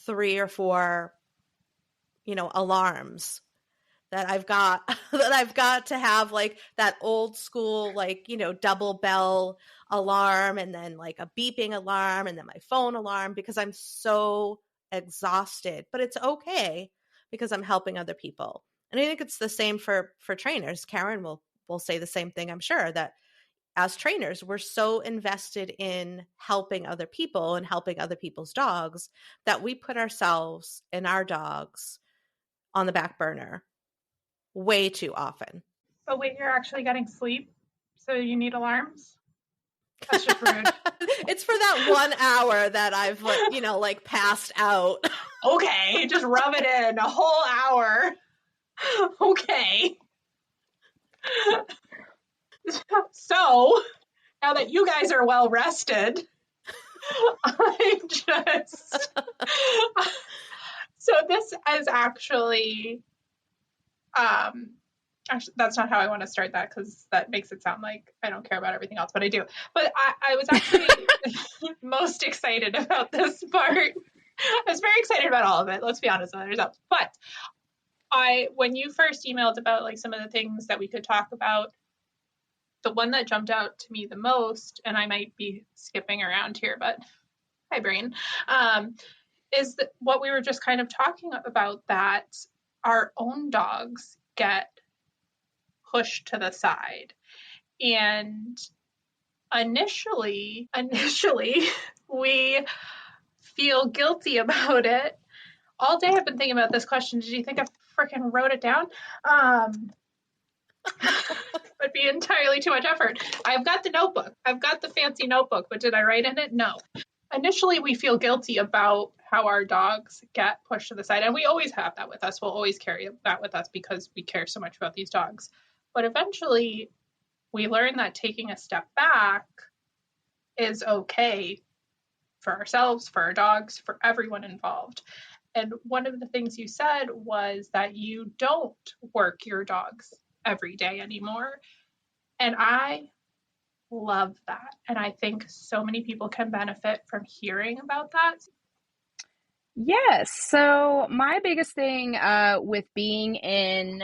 3 or 4, alarms that I've got that I've got to have like that old school, like, you know, double bell alarm and then like a beeping alarm and then my phone alarm because I'm so exhausted. But it's okay because I'm helping other people. And I think it's the same for trainers. Karen will say the same thing, I'm sure, that as trainers, we're so invested in helping other people and helping other people's dogs that we put ourselves and our dogs on the back burner way too often. But wait, you're actually getting sleep, so you need alarms? That's just rude. It's for that 1 hour that I've, you know, like passed out. Okay, just rub it in, a whole hour. Okay. So, now that you guys are well rested, I just... So this is actually, that's not how I want to start that because that makes it sound like I don't care about everything else, but I do. But I was actually most excited about this part. I was very excited about all of it. Let's be honest with ourselves. But when you first emailed about like some of the things that we could talk about, the one that jumped out to me the most, and I might be skipping around here, but hi brain, is that what we were just kind of talking about, that our own dogs get pushed to the side. And initially we feel guilty about it. All day I've been thinking about this question. Did you think I freaking wrote it down? Would be entirely too much effort. I've got the notebook. I've got the fancy notebook, but did I write in it? No. Initially, we feel guilty about how our dogs get pushed to the side. And we always have that with us. We'll always carry that with us because we care so much about these dogs. But eventually, we learn that taking a step back is okay for ourselves, for our dogs, for everyone involved. And one of the things you said was that you don't work your dogs every day anymore. And I love that. And I think so many people can benefit from hearing about that. Yes. So my biggest thing with being in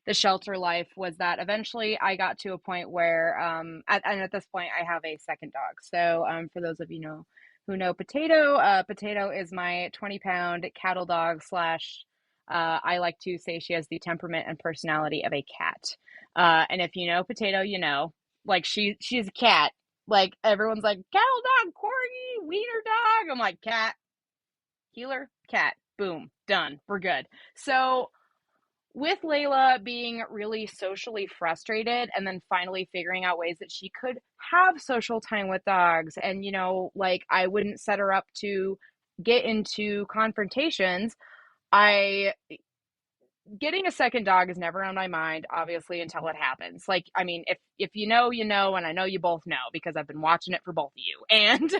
the shelter life was that eventually I got to a point where, at this point, I have a second dog. So for those of you who know Potato, Potato is my 20-pound cattle dog slash, I like to say she has the temperament and personality of a cat. And if you know Potato, you know, like she's a cat. Like everyone's like, cattle dog, corgi, wiener dog. I'm like, cat, healer, cat, boom, done, we're good. So with Layla being really socially frustrated and then finally figuring out ways that she could have social time with dogs, and you know, like I wouldn't set her up to get into confrontations. Getting a second dog is never on my mind, obviously, until it happens. Like, I mean, if you know, you know, and I know you both know because I've been watching it for both of you. And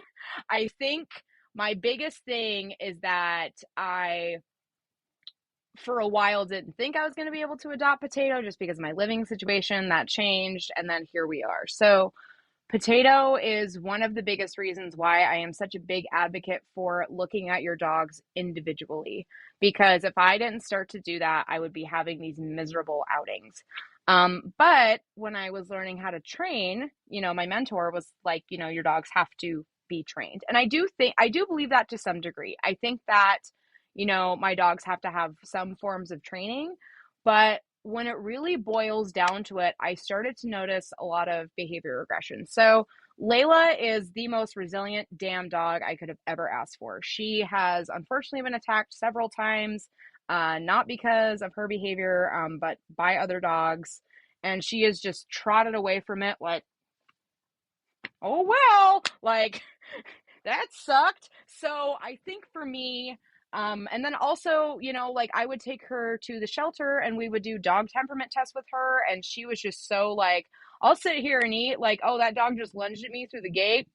I think my biggest thing is that I, for a while, didn't think I was going to be able to adopt Potato just because of my living situation that changed. And then here we are. So Potato is one of the biggest reasons why I am such a big advocate for looking at your dogs individually. Because if I didn't start to do that, I would be having these miserable outings. But when I was learning how to train, you know, my mentor was like, you know, your dogs have to be trained. And I do believe that to some degree. I think that, you know, my dogs have to have some forms of training, but when it really boils down to it, I started to notice a lot of behavior regression. So Layla is the most resilient damn dog I could have ever asked for. She has unfortunately been attacked several times, not because of her behavior, but by other dogs. And she has just trotted away from it like, oh, well, like that sucked. So I think for me, and then also, you know, like I would take her to the shelter and we would do dog temperament tests with her. And she was just so like, I'll sit here and eat. Like, oh, that dog just lunged at me through the gate.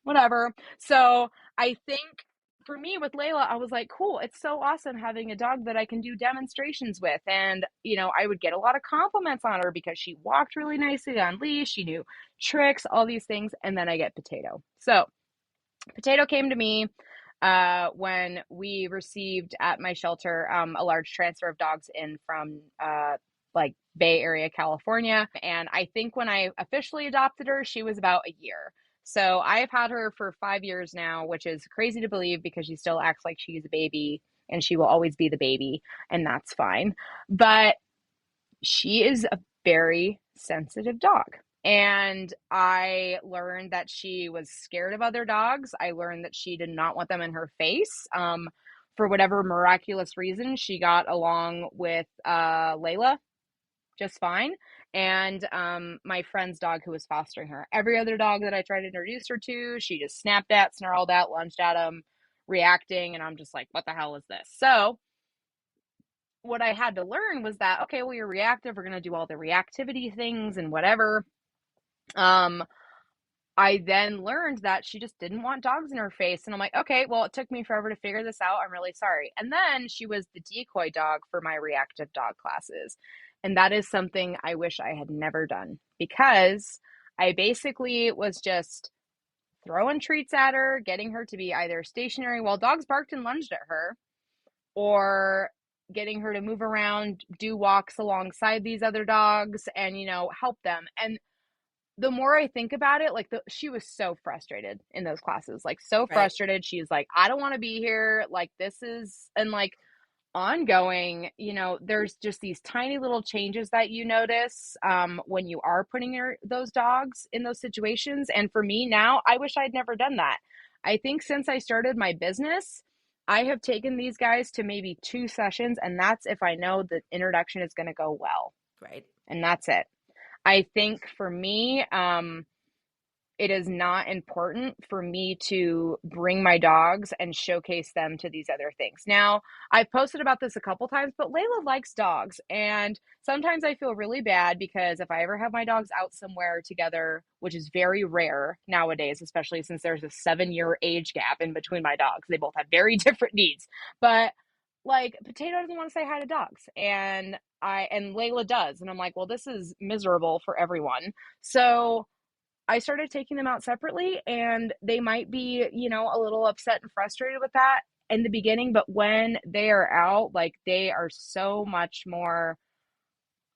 Whatever. So I think for me with Layla, I was like, cool, it's so awesome having a dog that I can do demonstrations with. And, you know, I would get a lot of compliments on her because she walked really nicely on leash. She knew tricks, all these things. And then I get Potato. So Potato came to me. when we received at my shelter a large transfer of dogs in from like Bay Area, California. And I think when I officially adopted her, she was about a year. So I've had her for 5 years now, which is crazy to believe because she still acts like she's a baby and she will always be the baby, and that's fine. But she is a very sensitive dog. And I learned that she was scared of other dogs. I learned that she did not want them in her face. For whatever miraculous reason, she got along with Layla just fine. And my friend's dog who was fostering her. Every other dog that I tried to introduce her to, she just snapped at, snarled at, lunged at him, reacting. And I'm just like, what the hell is this? So what I had to learn was that, okay, well, you're reactive. We're going to do all the reactivity things and whatever. I then learned that she just didn't want dogs in her face. And I'm like, okay, well, it took me forever to figure this out. I'm really sorry. And then she was the decoy dog for my reactive dog classes. And that is something I wish I had never done, because I basically was just throwing treats at her, getting her to be either stationary while dogs barked and lunged at her, or getting her to move around, do walks alongside these other dogs and, help them. And the more I think about it, like she was so frustrated in those classes, like so frustrated. She's like, I don't want to be here. Like this is, and like ongoing, there's just these tiny little changes that you notice when you are putting those dogs in those situations. And for me now, I wish I'd never done that. I think since I started my business, I have taken these guys to maybe 2 sessions, and that's if I know the introduction is going to go well. Right. And that's it. I think for me, it is not important for me to bring my dogs and showcase them to these other things. Now, I've posted about this a couple times, but Layla likes dogs. And sometimes I feel really bad because if I ever have my dogs out somewhere together, which is very rare nowadays, especially since there's a 7-year age gap in between my dogs, they both have very different needs. But like Potato doesn't want to say hi to dogs, and Layla does. And I'm like, well, this is miserable for everyone. So I started taking them out separately, and they might be, a little upset and frustrated with that in the beginning, but when they are out, like they are so much more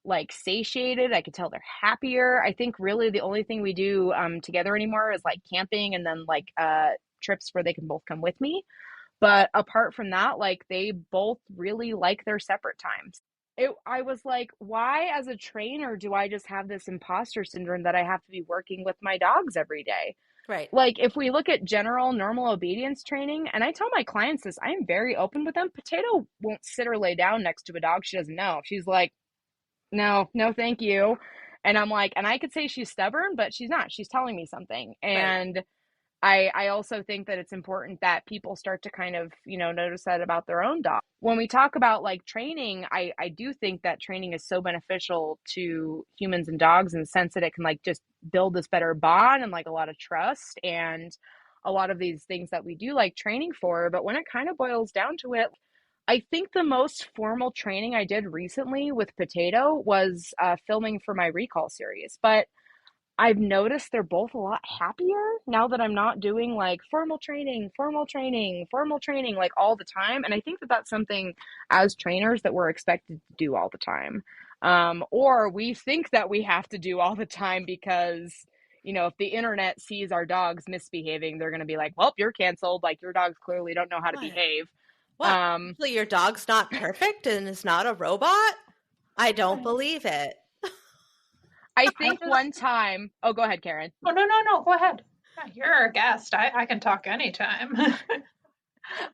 like satiated. I could tell they're happier. I think really the only thing we do together anymore is like camping and then like trips where they can both come with me. But apart from that, like they both really like their separate times. I was like, why as a trainer do I just have this imposter syndrome that I have to be working with my dogs every day? Right. Like if we look at general normal obedience training, and I tell my clients this, I am very open with them. Potato won't sit or lay down next to a dog she doesn't know. She's like, no, thank you. And I'm like, and I could say she's stubborn, but she's not. She's telling me something. And I also think that it's important that people start to kind of, notice that about their own dog. When we talk about like training, I do think that training is so beneficial to humans and dogs in the sense that it can like just build this better bond and like a lot of trust and a lot of these things that we do like training for. But when it kind of boils down to it, I think the most formal training I did recently with Potato was filming for my recall series. But I've noticed they're both a lot happier now that I'm not doing like formal training, like all the time. And I think that that's something as trainers that we're expected to do all the time. Or we think that we have to do all the time because, if the internet sees our dogs misbehaving, they're going to be like, well, you're canceled. Like your dogs clearly don't know how to behave. What? Actually, your dog's not perfect and is not a robot? I don't believe it. I think one time, oh, go ahead, Karen. Oh, no, go ahead. You're a guest. I can talk anytime.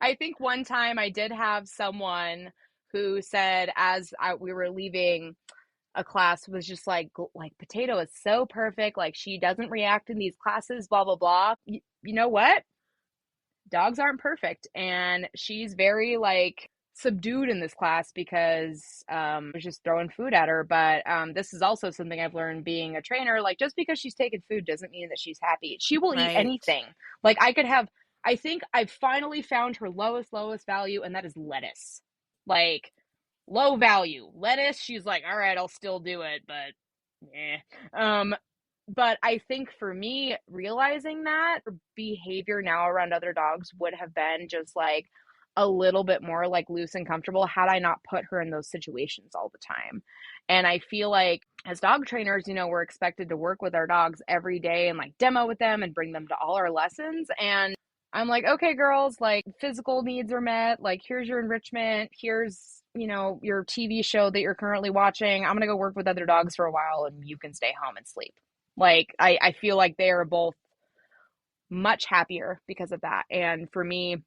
I think one time I did have someone who said, as we were leaving a class, was just like Potato is so perfect. Like she doesn't react in these classes, blah, blah, blah. You know what? Dogs aren't perfect. And she's very like subdued in this class because I was just throwing food at her. But this is also something I've learned being a trainer. Like just because she's taking food doesn't mean that she's happy. She will eat anything. Like I think I've finally found her lowest value, and that is lettuce. Like low value lettuce. She's like, all right, I'll still do it, but yeah. But I think for me, realizing that behavior now around other dogs would have been just like a little bit more like loose and comfortable had I not put her in those situations all the time. And I feel like as dog trainers, we're expected to work with our dogs every day and like demo with them and bring them to all our lessons. And I'm like, okay, girls, like physical needs are met. Like, here's your enrichment. Here's, your TV show that you're currently watching. I'm going to go work with other dogs for a while and you can stay home and sleep. Like, I feel like they are both much happier because of that. And for me,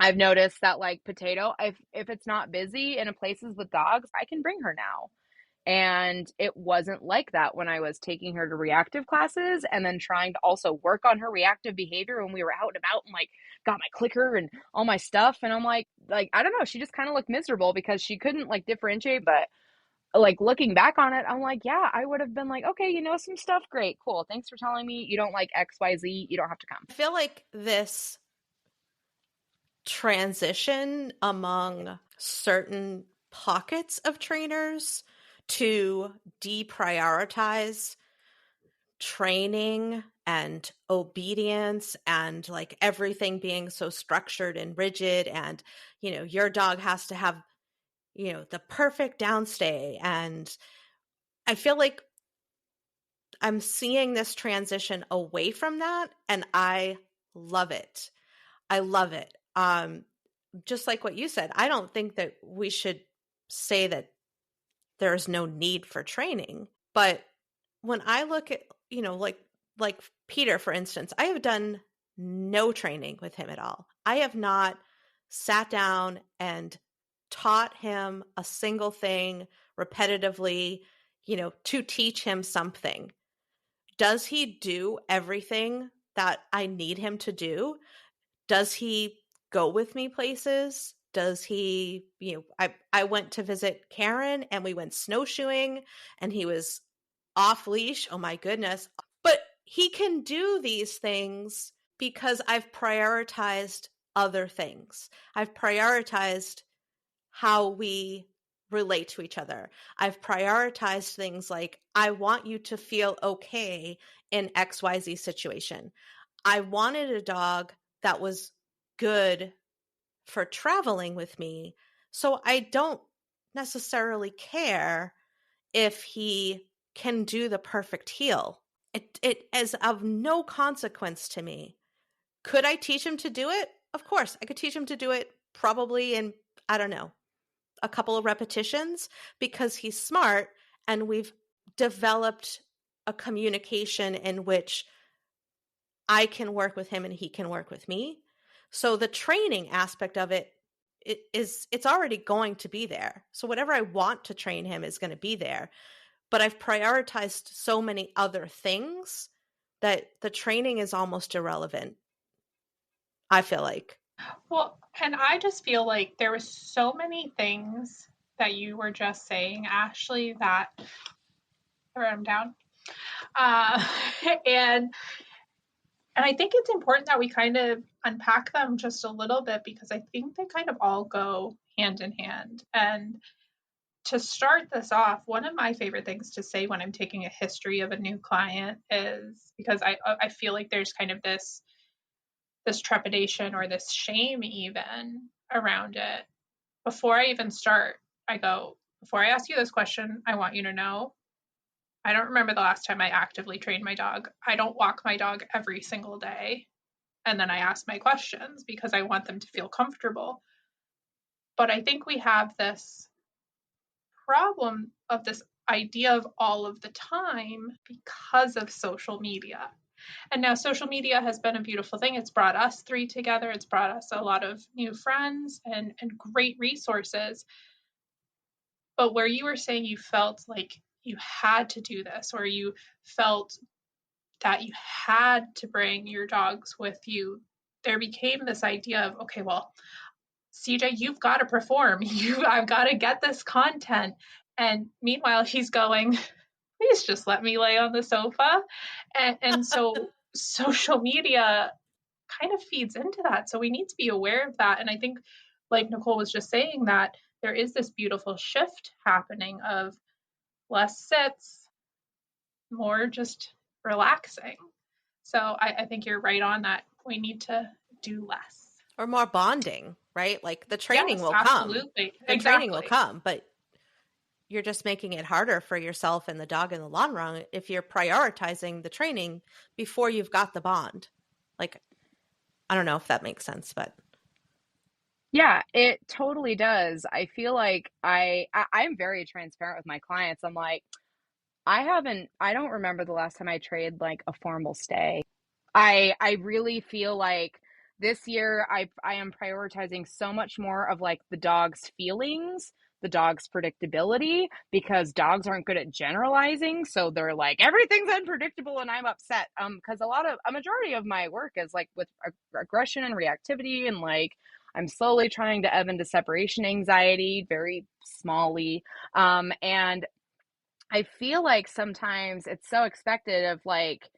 I've noticed that like Potato, if it's not busy in places with dogs, I can bring her now. And it wasn't like that when I was taking her to reactive classes and then trying to also work on her reactive behavior when we were out and about and like got my clicker and all my stuff. And I'm like, I don't know, she just kind of looked miserable because she couldn't like differentiate. But like looking back on it, I'm like, yeah, I would have been like, okay, some stuff. Great. Cool. Thanks for telling me you don't like XYZ. You don't have to come. I feel like this transition among certain pockets of trainers to deprioritize training and obedience and like everything being so structured and rigid and your dog has to have the perfect downstay, and I feel like I'm seeing this transition away from that, and I love it. I love it. Just like what you said, I don't think that we should say that there's no need for training. But when I look at, like Peter, for instance, I have done no training with him at all. I have not sat down and taught him a single thing repetitively, to teach him something. Does he do everything that I need him to do? Does he go with me places? Does he, I went to visit Karen and we went snowshoeing and he was off leash. Oh my goodness. But he can do these things because I've prioritized other things. I've prioritized how we relate to each other. I've prioritized things like, I want you to feel okay in XYZ situation. I wanted a dog that was good for traveling with me. So I don't necessarily care if he can do the perfect heel. It is of no consequence to me. Could I teach him to do it? Of course. I could teach him to do it probably in, I don't know, a couple of repetitions because he's smart and we've developed a communication in which I can work with him and he can work with me. So the training aspect of it's already going to be there. So whatever I want to train him is going to be there. But I've prioritized so many other things that the training is almost irrelevant, I feel like. Well, and I just feel like there were so many things that you were just saying, Ashley, that I wrote them down. Uh, and I think it's important that we kind of unpack them just a little bit because I think they kind of all go hand in hand. And to start this off, one of my favorite things to say when I'm taking a history of a new client is because I feel like there's kind of this trepidation or this shame even around it. Before I even start, I go, before I ask you this question, I want you to know I don't remember the last time I actively trained my dog. I don't walk my dog every single day. And then I ask my questions because I want them to feel comfortable. But I think we have this problem of this idea of all of the time because of social media. And now social media has been a beautiful thing. It's brought us three together. It's brought us a lot of new friends and great resources. But where you were saying you felt like you had to do this, or you felt that you had to bring your dogs with you, there became this idea of, okay, well, CJ, you've got to perform. I've got to get this content. And meanwhile, he's going, please just let me lay on the sofa. And so social media kind of feeds into that. So we need to be aware of that. And I think, like Nicole was just saying, that there is this beautiful shift happening of less sits, more just relaxing. So I think you're right on that. We need to do less. Or more bonding, right? Like the training Yes, will come. absolutely. The training will Exactly. come, but you're just making it harder for yourself and the dog in the long run if you're prioritizing the training before you've got the bond. Like, I don't know if that makes sense, but Yeah, it totally does. I feel like I'm very transparent with my clients. I'm like, I don't remember the last time I traded like a formal stay. I really feel like this year I am prioritizing so much more of like the dog's feelings, the dog's predictability, because dogs aren't good at generalizing. So they're like, everything's unpredictable and I'm upset. Because a majority of my work is like with aggression and reactivity, and like I'm slowly trying to ebb into separation anxiety, very smally. And I feel like sometimes it's so expected of like,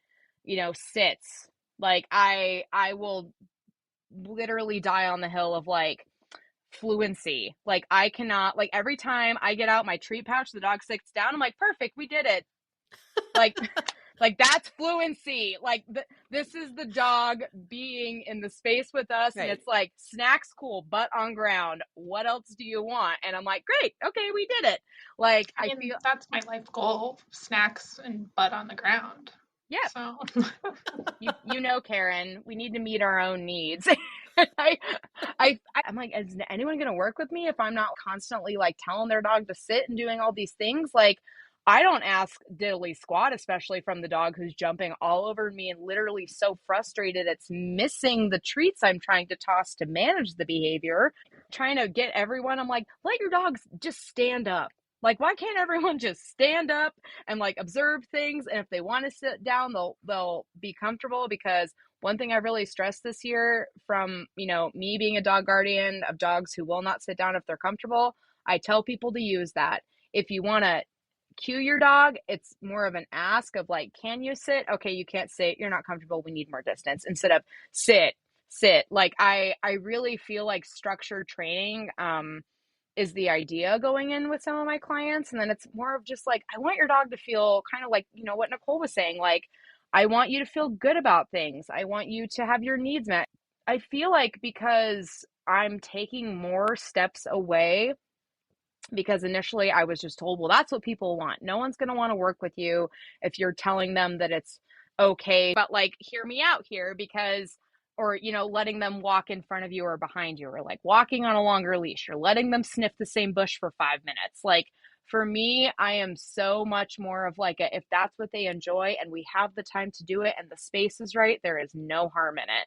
sits. Like I will literally die on the hill of like fluency. Like I cannot, like every time I get out my treat pouch, the dog sits down. I'm like, perfect, we did it. Like like that's fluency. Like this is the dog being in the space with us, and right. it's like snacks cool, butt on ground. What else do you want? And I'm like, great, okay, we did it. Like I mean, that's my life goal: snacks and butt on the ground. yeah. So Karen, we need to meet our own needs. I'm like, is anyone going to work with me if I'm not constantly like telling their dog to sit and doing all these things? Like, I don't ask diddly squat, especially from the dog who's jumping all over me and literally so frustrated it's missing the treats I'm trying to toss to manage the behavior. Trying to get everyone, I'm like, let your dogs just stand up. Like, why can't everyone just stand up and like observe things? And if they want to sit down, they'll be comfortable. Because one thing I really stressed this year from, me being a dog guardian of dogs who will not sit down if they're comfortable, I tell people to use that. If you want to cue your dog, it's more of an ask of like, can you sit? Okay, you can't sit. You're not comfortable. We need more distance, instead of sit. Like I really feel like structured training is the idea going in with some of my clients. And then it's more of just like, I want your dog to feel kind of like, what Nicole was saying. Like, I want you to feel good about things. I want you to have your needs met. I feel like because I'm taking more steps away, because initially I was just told, well, that's what people want. No one's going to want to work with you if you're telling them that it's okay. But like, hear me out here, because, or, letting them walk in front of you or behind you, or like walking on a longer leash, or letting them sniff the same bush for 5 minutes. Like, for me, I am so much more of like if that's what they enjoy and we have the time to do it and the space is right, there is no harm in it.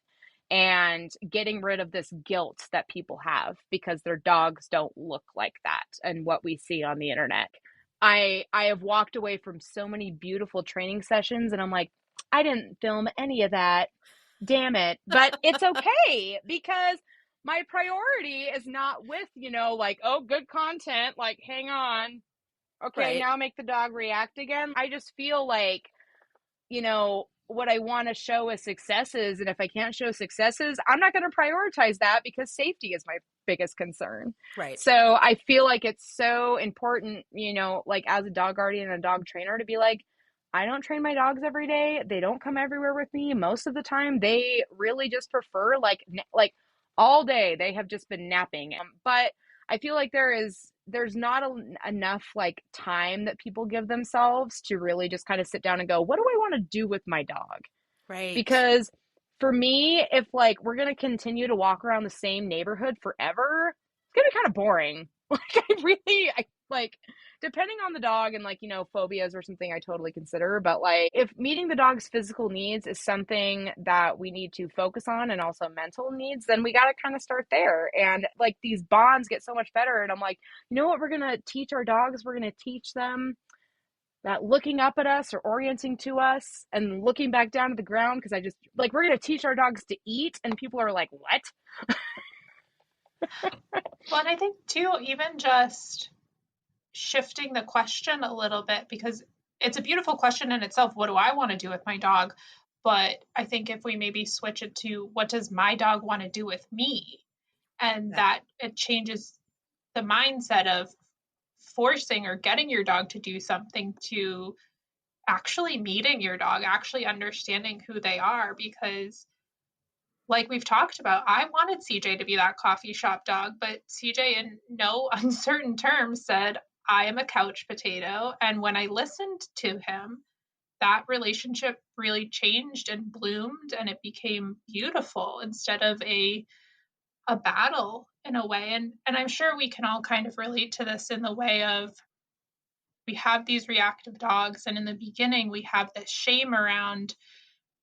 And getting rid of this guilt that people have because their dogs don't look like that and what we see on the internet. I have walked away from so many beautiful training sessions and I'm like, I didn't film any of that. Damn it. But it's okay, because my priority is not with, like, oh, good content, like, hang on. Okay, Right. now make the dog react again. I just feel like, what I want to show as successes. And if I can't show successes, I'm not going to prioritize that, because safety is my biggest concern. Right. So I feel like it's so important, like as a dog guardian and a dog trainer, to be like, I don't train my dogs every day. They don't come everywhere with me. Most of the time, they really just prefer like all day they have just been napping. But I feel like there's not enough like time that people give themselves to really just kind of sit down and go, what do I want to do with my dog? Right. Because for me, if like we're going to continue to walk around the same neighborhood forever, it's going to be kind of boring. Like I like, depending on the dog and like, phobias or something, I totally consider. But like, if meeting the dog's physical needs is something that we need to focus on, and also mental needs, then we got to kind of start there. And like these bonds get so much better. And I'm like, you know what we're going to teach our dogs? We're going to teach them that looking up at us or orienting to us and looking back down to the ground. Because I just like, we're going to teach our dogs to eat. And people are like, what? well, and I think too, even just shifting the question a little bit, because it's a beautiful question in itself. What do I want to do with my dog? But I think if we maybe switch it to, what does my dog want to do with me? And that it changes the mindset of forcing or getting your dog to do something to actually meeting your dog, actually understanding who they are, because like we've talked about, I wanted CJ to be that coffee shop dog, but CJ in no uncertain terms said, I am a couch potato. And when I listened to him, that relationship really changed and bloomed, and it became beautiful instead of a battle in a way. And I'm sure we can all kind of relate to this in the way of, we have these reactive dogs, and in the beginning we have this shame around,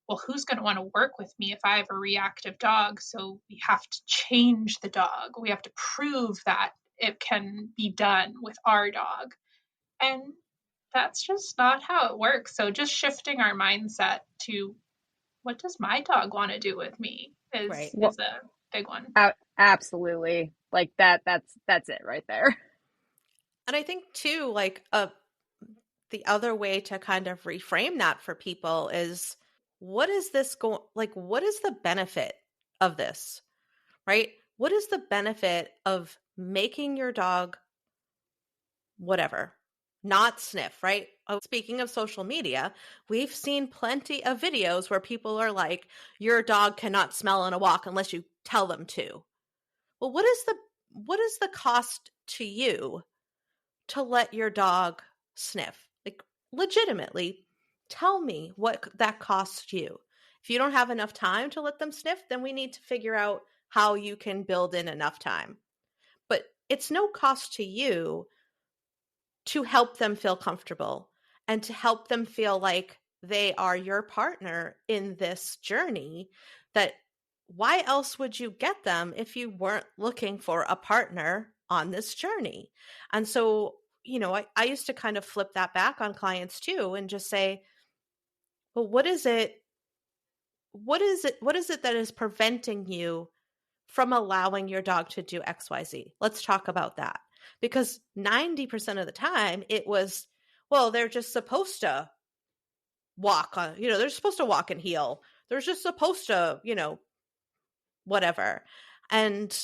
well, who's going to want to work with me if I have a reactive dog? So we have to change the dog. We have to prove that it can be done with our dog. And that's just not how it works. So just shifting our mindset to, what does my dog want to do with me Right. is a big one. Absolutely. Like that's it right there. And I think too, like the other way to kind of reframe that for people is, what is this going, like, what is the benefit of this, right? What is the benefit of making your dog whatever, not sniff, right? Speaking of social media, we've seen plenty of videos where people are like, your dog cannot smell on a walk unless you tell them to. Well, what is the cost to you to let your dog sniff? Like, legitimately, tell me what that costs you. If you don't have enough time to let them sniff, then we need to figure out how you can build in enough time. But it's no cost to you to help them feel comfortable and to help them feel like they are your partner in this journey. That why else would you get them if you weren't looking for a partner on this journey? And so, I used to kind of flip that back on clients too and just say, well, what is it that is preventing you from allowing your dog to do XYZ? Let's talk about that. Because 90% of the time it was, well, they're just supposed to walk on, they're supposed to walk and heel. They're just supposed to, whatever. And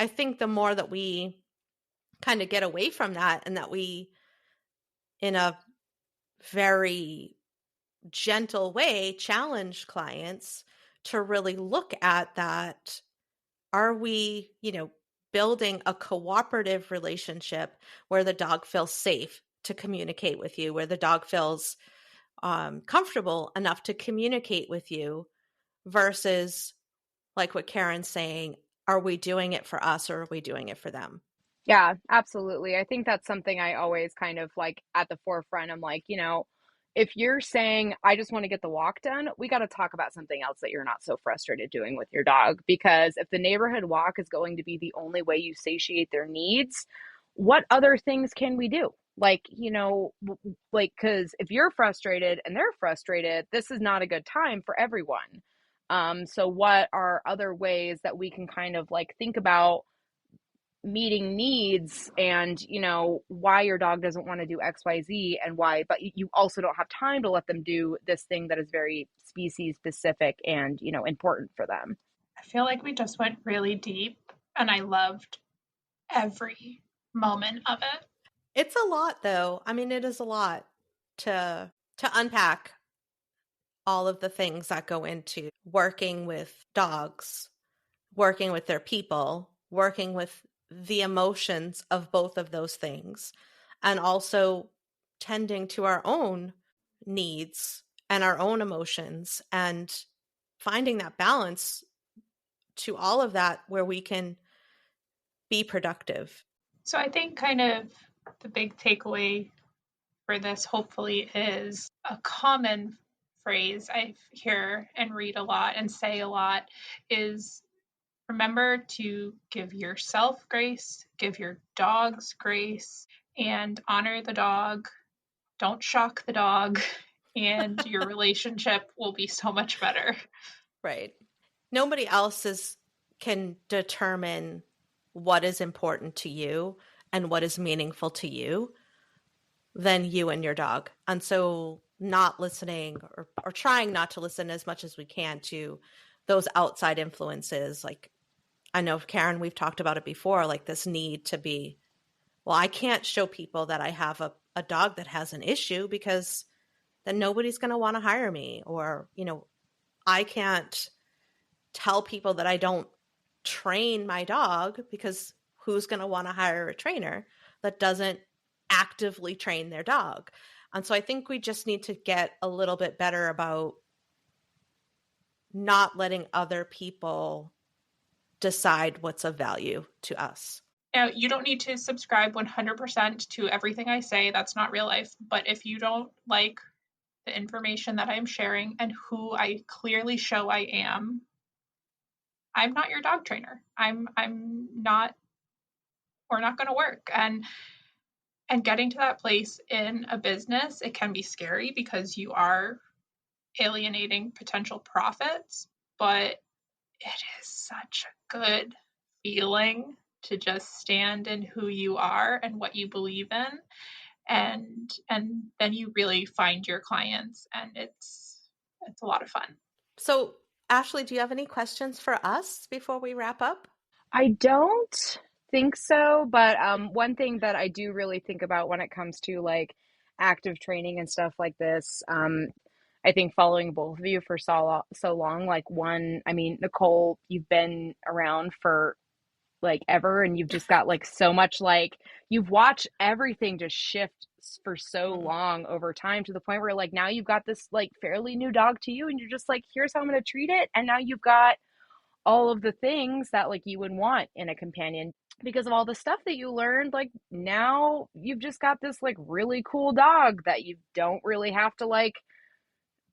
I think the more that we kind of get away from that, and that we, in a very gentle way, challenge clients to really look at that, are we, building a cooperative relationship where the dog feels safe to communicate with you, where the dog feels comfortable enough to communicate with you, versus like what Karen's saying, are we doing it for us or are we doing it for them? Yeah, absolutely. I think that's something I always kind of like at the forefront. I'm like, if you're saying, I just want to get the walk done, we got to talk about something else that you're not so frustrated doing with your dog. Because if the neighborhood walk is going to be the only way you satiate their needs, what other things can we do? Like, because if you're frustrated and they're frustrated, this is not a good time for everyone. So what are other ways that we can kind of like think about meeting needs, and why your dog doesn't want to do XYZ, and why, but you also don't have time to let them do this thing that is very species specific and important for them. I feel like we just went really deep, and I loved every moment of it. It's a lot, though. I mean, it is a lot to unpack all of the things that go into working with dogs, working with their people, working with the emotions of both of those things, and also tending to our own needs and our own emotions, and finding that balance to all of that where we can be productive. So I think kind of the big takeaway for this, hopefully, is a common phrase I hear and read a lot and say a lot is, remember to give yourself grace, give your dogs grace, and honor the dog. Don't shock the dog, and your relationship will be so much better. Right. Nobody else can determine what is important to you and what is meaningful to you than you and your dog. And so not listening or trying not to listen as much as we can to those outside influences. Like, I know, Karen, we've talked about it before, like this need to be, well, I can't show people that I have a dog that has an issue because then nobody's going to want to hire me. Or, I can't tell people that I don't train my dog, because who's going to want to hire a trainer that doesn't actively train their dog? And so I think we just need to get a little bit better about not letting other people decide what's of value to us. Now, you don't need to subscribe 100% to everything I say. That's not real life. But if you don't like the information that I'm sharing and who I clearly show I am, I'm not your dog trainer. I'm not, we're not going to work. And getting to that place in a business, it can be scary because you are alienating potential profits, but it is such a good feeling to just stand in who you are and what you believe in, and then you really find your clients, and it's a lot of fun. So, Ashley, do you have any questions for us before we wrap up? I don't think so, but one thing that I do really think about when it comes to like active training and stuff like this, I think following both of you for so long, like Nicole, you've been around for like ever, and you've just got like so much, like you've watched everything just shift for so long over time, to the point where like now you've got this like fairly new dog to you, and you're just like, here's how I'm going to treat it. And now you've got all of the things that like you would want in a companion because of all the stuff that you learned. Like now you've just got this like really cool dog that you don't really have to like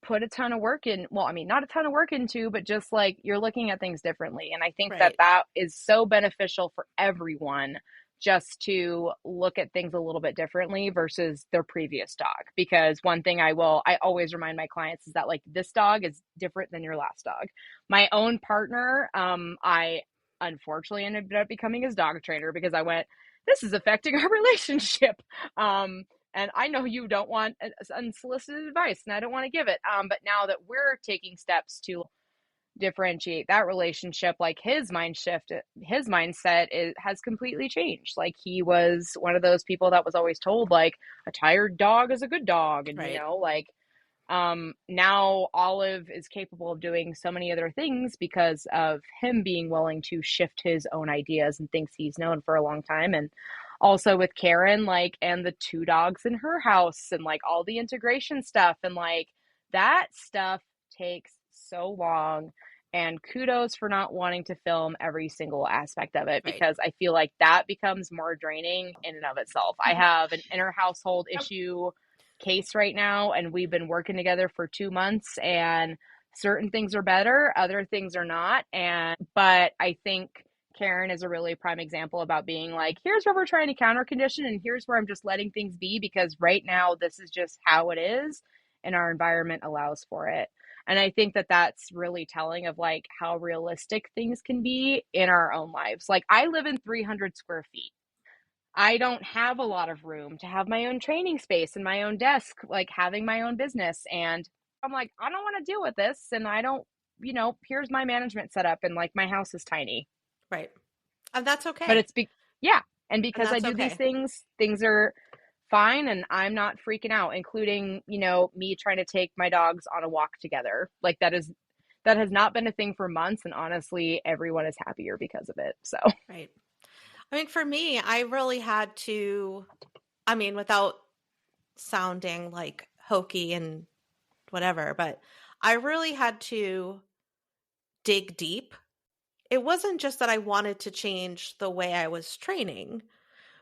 put a ton of work in. Well, I mean, not a ton of work into, but just like you're looking at things differently. And I think Right. that is so beneficial for everyone, just to look at things a little bit differently versus their previous dog. Because one thing I always remind my clients is that like this dog is different than your last dog. My own partner, I unfortunately ended up becoming his dog trainer because I went, this is affecting our relationship. And I know you don't want unsolicited advice, and I don't want to give it. But now that we're taking steps to differentiate that relationship, like his mindset has completely changed. Like he was one of those people that was always told like a tired dog is a good dog. And, Right. now Olive is capable of doing so many other things because of him being willing to shift his own ideas and things he's known for a long time. And also with Karen, like, and the 2 dogs in her house and like all the integration stuff, and like that stuff takes so long. And kudos for not wanting to film every single aspect of it, because I feel like that becomes more draining in and of itself. I have an inner household issue case right now, and we've been working together for 2 months, and certain things are better, other things are not. But I think Karen is a really prime example about being like, here's where we're trying to counter condition, and here's where I'm just letting things be because right now this is just how it is and our environment allows for it. And I think that that's really telling of like how realistic things can be in our own lives. Like I live in 300 square feet. I don't have a lot of room to have my own training space and my own desk, like having my own business. And I'm like, I don't want to deal with this. And I don't, here's my management setup, and like my house is tiny. Right. And that's okay. But yeah. And because I do okay. these things are fine, and I'm not freaking out, including, me trying to take my dogs on a walk together. Like that has not been a thing for months. And honestly, everyone is happier because of it. So. Right. I mean, for me, I really had to, without sounding like hokey and whatever, but I really had to dig deep. It wasn't just that I wanted to change the way I was training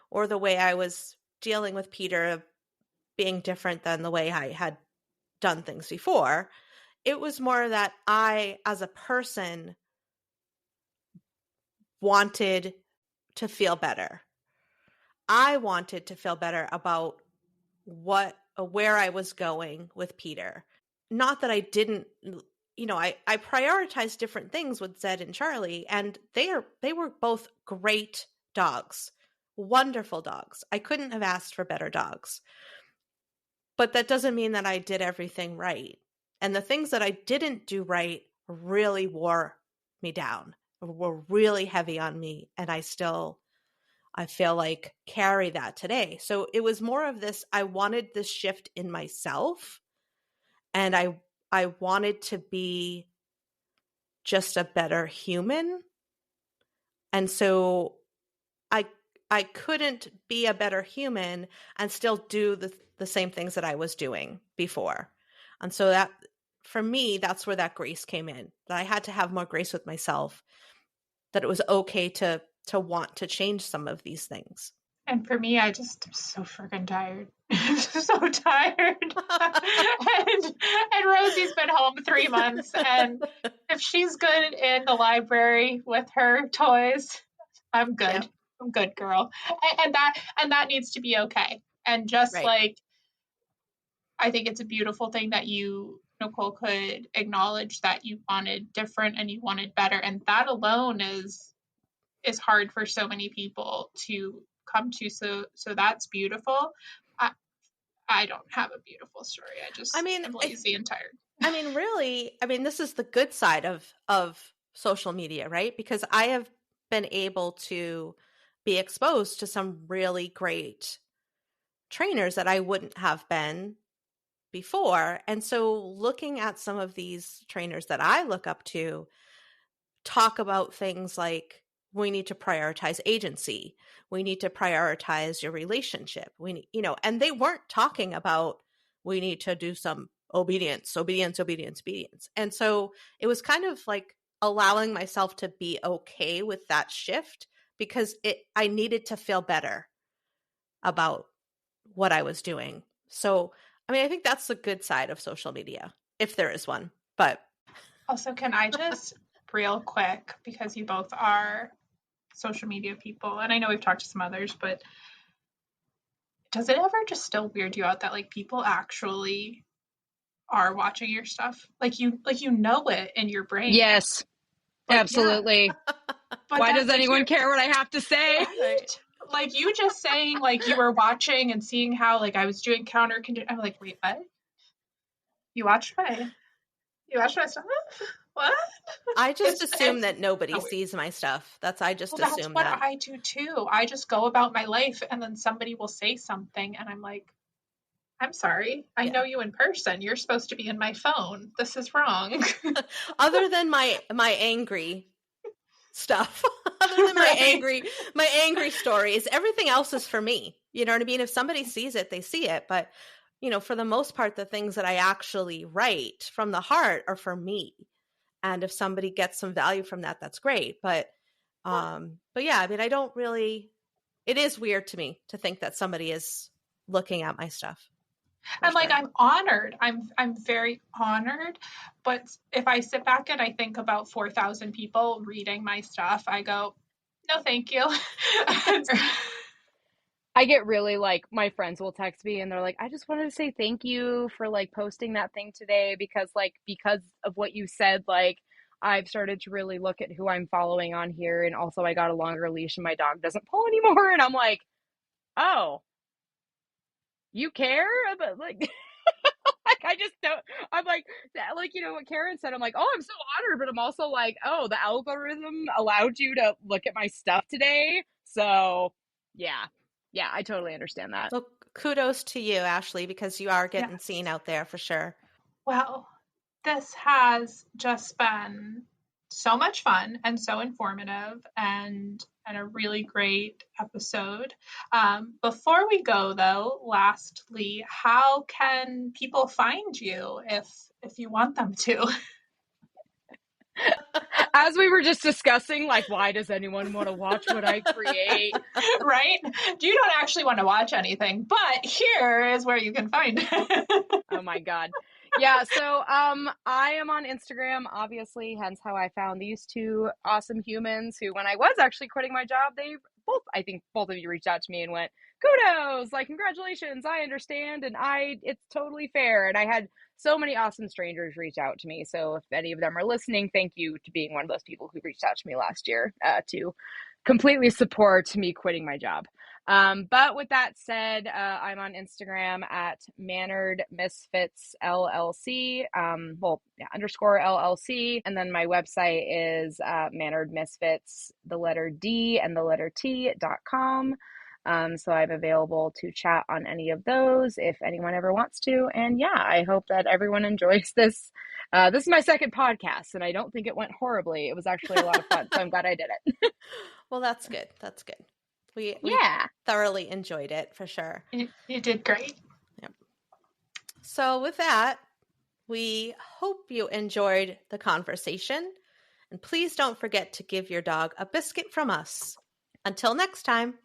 or the way I was dealing with Peter being different than the way I had done things before. It was more that I, as a person, wanted to feel better. I wanted to feel better about where I was going with Peter. Not that I didn't, I prioritized different things with Zed and Charlie, and they were both great dogs, wonderful dogs. I couldn't have asked for better dogs. But that doesn't mean that I did everything right. And the things that I didn't do right really wore me down, were really heavy on me, and I feel like carry that today. So it was more of this, I wanted this shift in myself and I wanted to be just a better human. And so I couldn't be a better human and still do the same things that I was doing before. And so that, for me, that's where that grace came in, that I had to have more grace with myself, that it was okay to want to change some of these things. And for me, I just am so freaking tired. I'm so tired. and Rosie's been home 3 months, and if she's good in the library with her toys, I'm good. Yep. I'm good, girl. And that needs to be okay. And just Right. like, I think it's a beautiful thing that you, Nicole, could acknowledge that you wanted different and you wanted better. And that alone is hard for so many people to come to. So that's beautiful. I don't have a beautiful story. I'm lazy and tired. I mean, really, this is the good side of social media, right? Because I have been able to be exposed to some really great trainers that I wouldn't have been before. And so looking at some of these trainers that I look up to talk about things like, we need to prioritize agency. We need to prioritize your relationship. We need, and they weren't talking about, we need to do some obedience. And so it was kind of like allowing myself to be okay with that shift, because I needed to feel better about what I was doing. So, I think that's the good side of social media, if there is one. But also, can I just real quick, because you both are social media people, and I know we've talked to some others, but does it ever just still weird you out that like people actually are watching your stuff? Like you know it in your brain. Yes, like, absolutely. Yeah. Why does anyone care what I have to say? Right? Like you just saying like you were watching and seeing how like I was doing counter condition. I'm like, wait, what? You watched my stuff? What? I just assume that nobody sees my stuff. That's assume that's what that. I do too. I just go about my life, and then somebody will say something, and I'm like, I'm sorry. I know you in person. You're supposed to be in my phone. This is wrong. Other than my angry stuff, other than my angry stories, everything else is for me. You know what I mean? If somebody sees it, they see it. But, for the most part, the things that I actually write from the heart are for me. And if somebody gets some value from that, that's great. But yeah, I don't really, it is weird to me to think that somebody is looking at my stuff. And like, I'm honored. I'm very honored. But if I sit back and I think about 4,000 people reading my stuff, I go, no, thank you. I get really like, my friends will text me and they're like, I just wanted to say thank you for like posting that thing today, because of what you said, like I've started to really look at who I'm following on here. And also I got a longer leash and my dog doesn't pull anymore. And I'm like, oh, you care about like, like I just don't, I'm like what Karen said, I'm like, oh, I'm so honored, but I'm also like, oh, the algorithm allowed you to look at my stuff today. So yeah, I totally understand that. Well, kudos to you, Ashley, because you are getting seen out there for sure. Well, this has just been so much fun and so informative, and a really great episode. Before we go, though, lastly, how can people find you if you want them to? As we were just discussing, like, why does anyone want to watch what I create? Right? You don't actually want to watch anything, but here is where you can find it. Oh my God. Yeah, so I am on Instagram, obviously, hence how I found these two awesome humans who, when I was actually quitting my job, I think both of you reached out to me and went, kudos, like, congratulations, I understand, and it's totally fair. And I had so many awesome strangers reach out to me. So if any of them are listening, thank you to being one of those people who reached out to me last year to completely support me quitting my job. But with that said, I'm on Instagram at Mannered Misfits LLC, _ LLC. And then my website is Mannered Misfits, the letter D and the letter T.com. So I'm available to chat on any of those if anyone ever wants to. And yeah, I hope that everyone enjoys this. This is my second podcast, and I don't think it went horribly. It was actually a lot of fun, so I'm glad I did it. Well, that's good. That's good. We thoroughly enjoyed it for sure. You did great. Yep. So with that, we hope you enjoyed the conversation. And please don't forget to give your dog a biscuit from us. Until next time.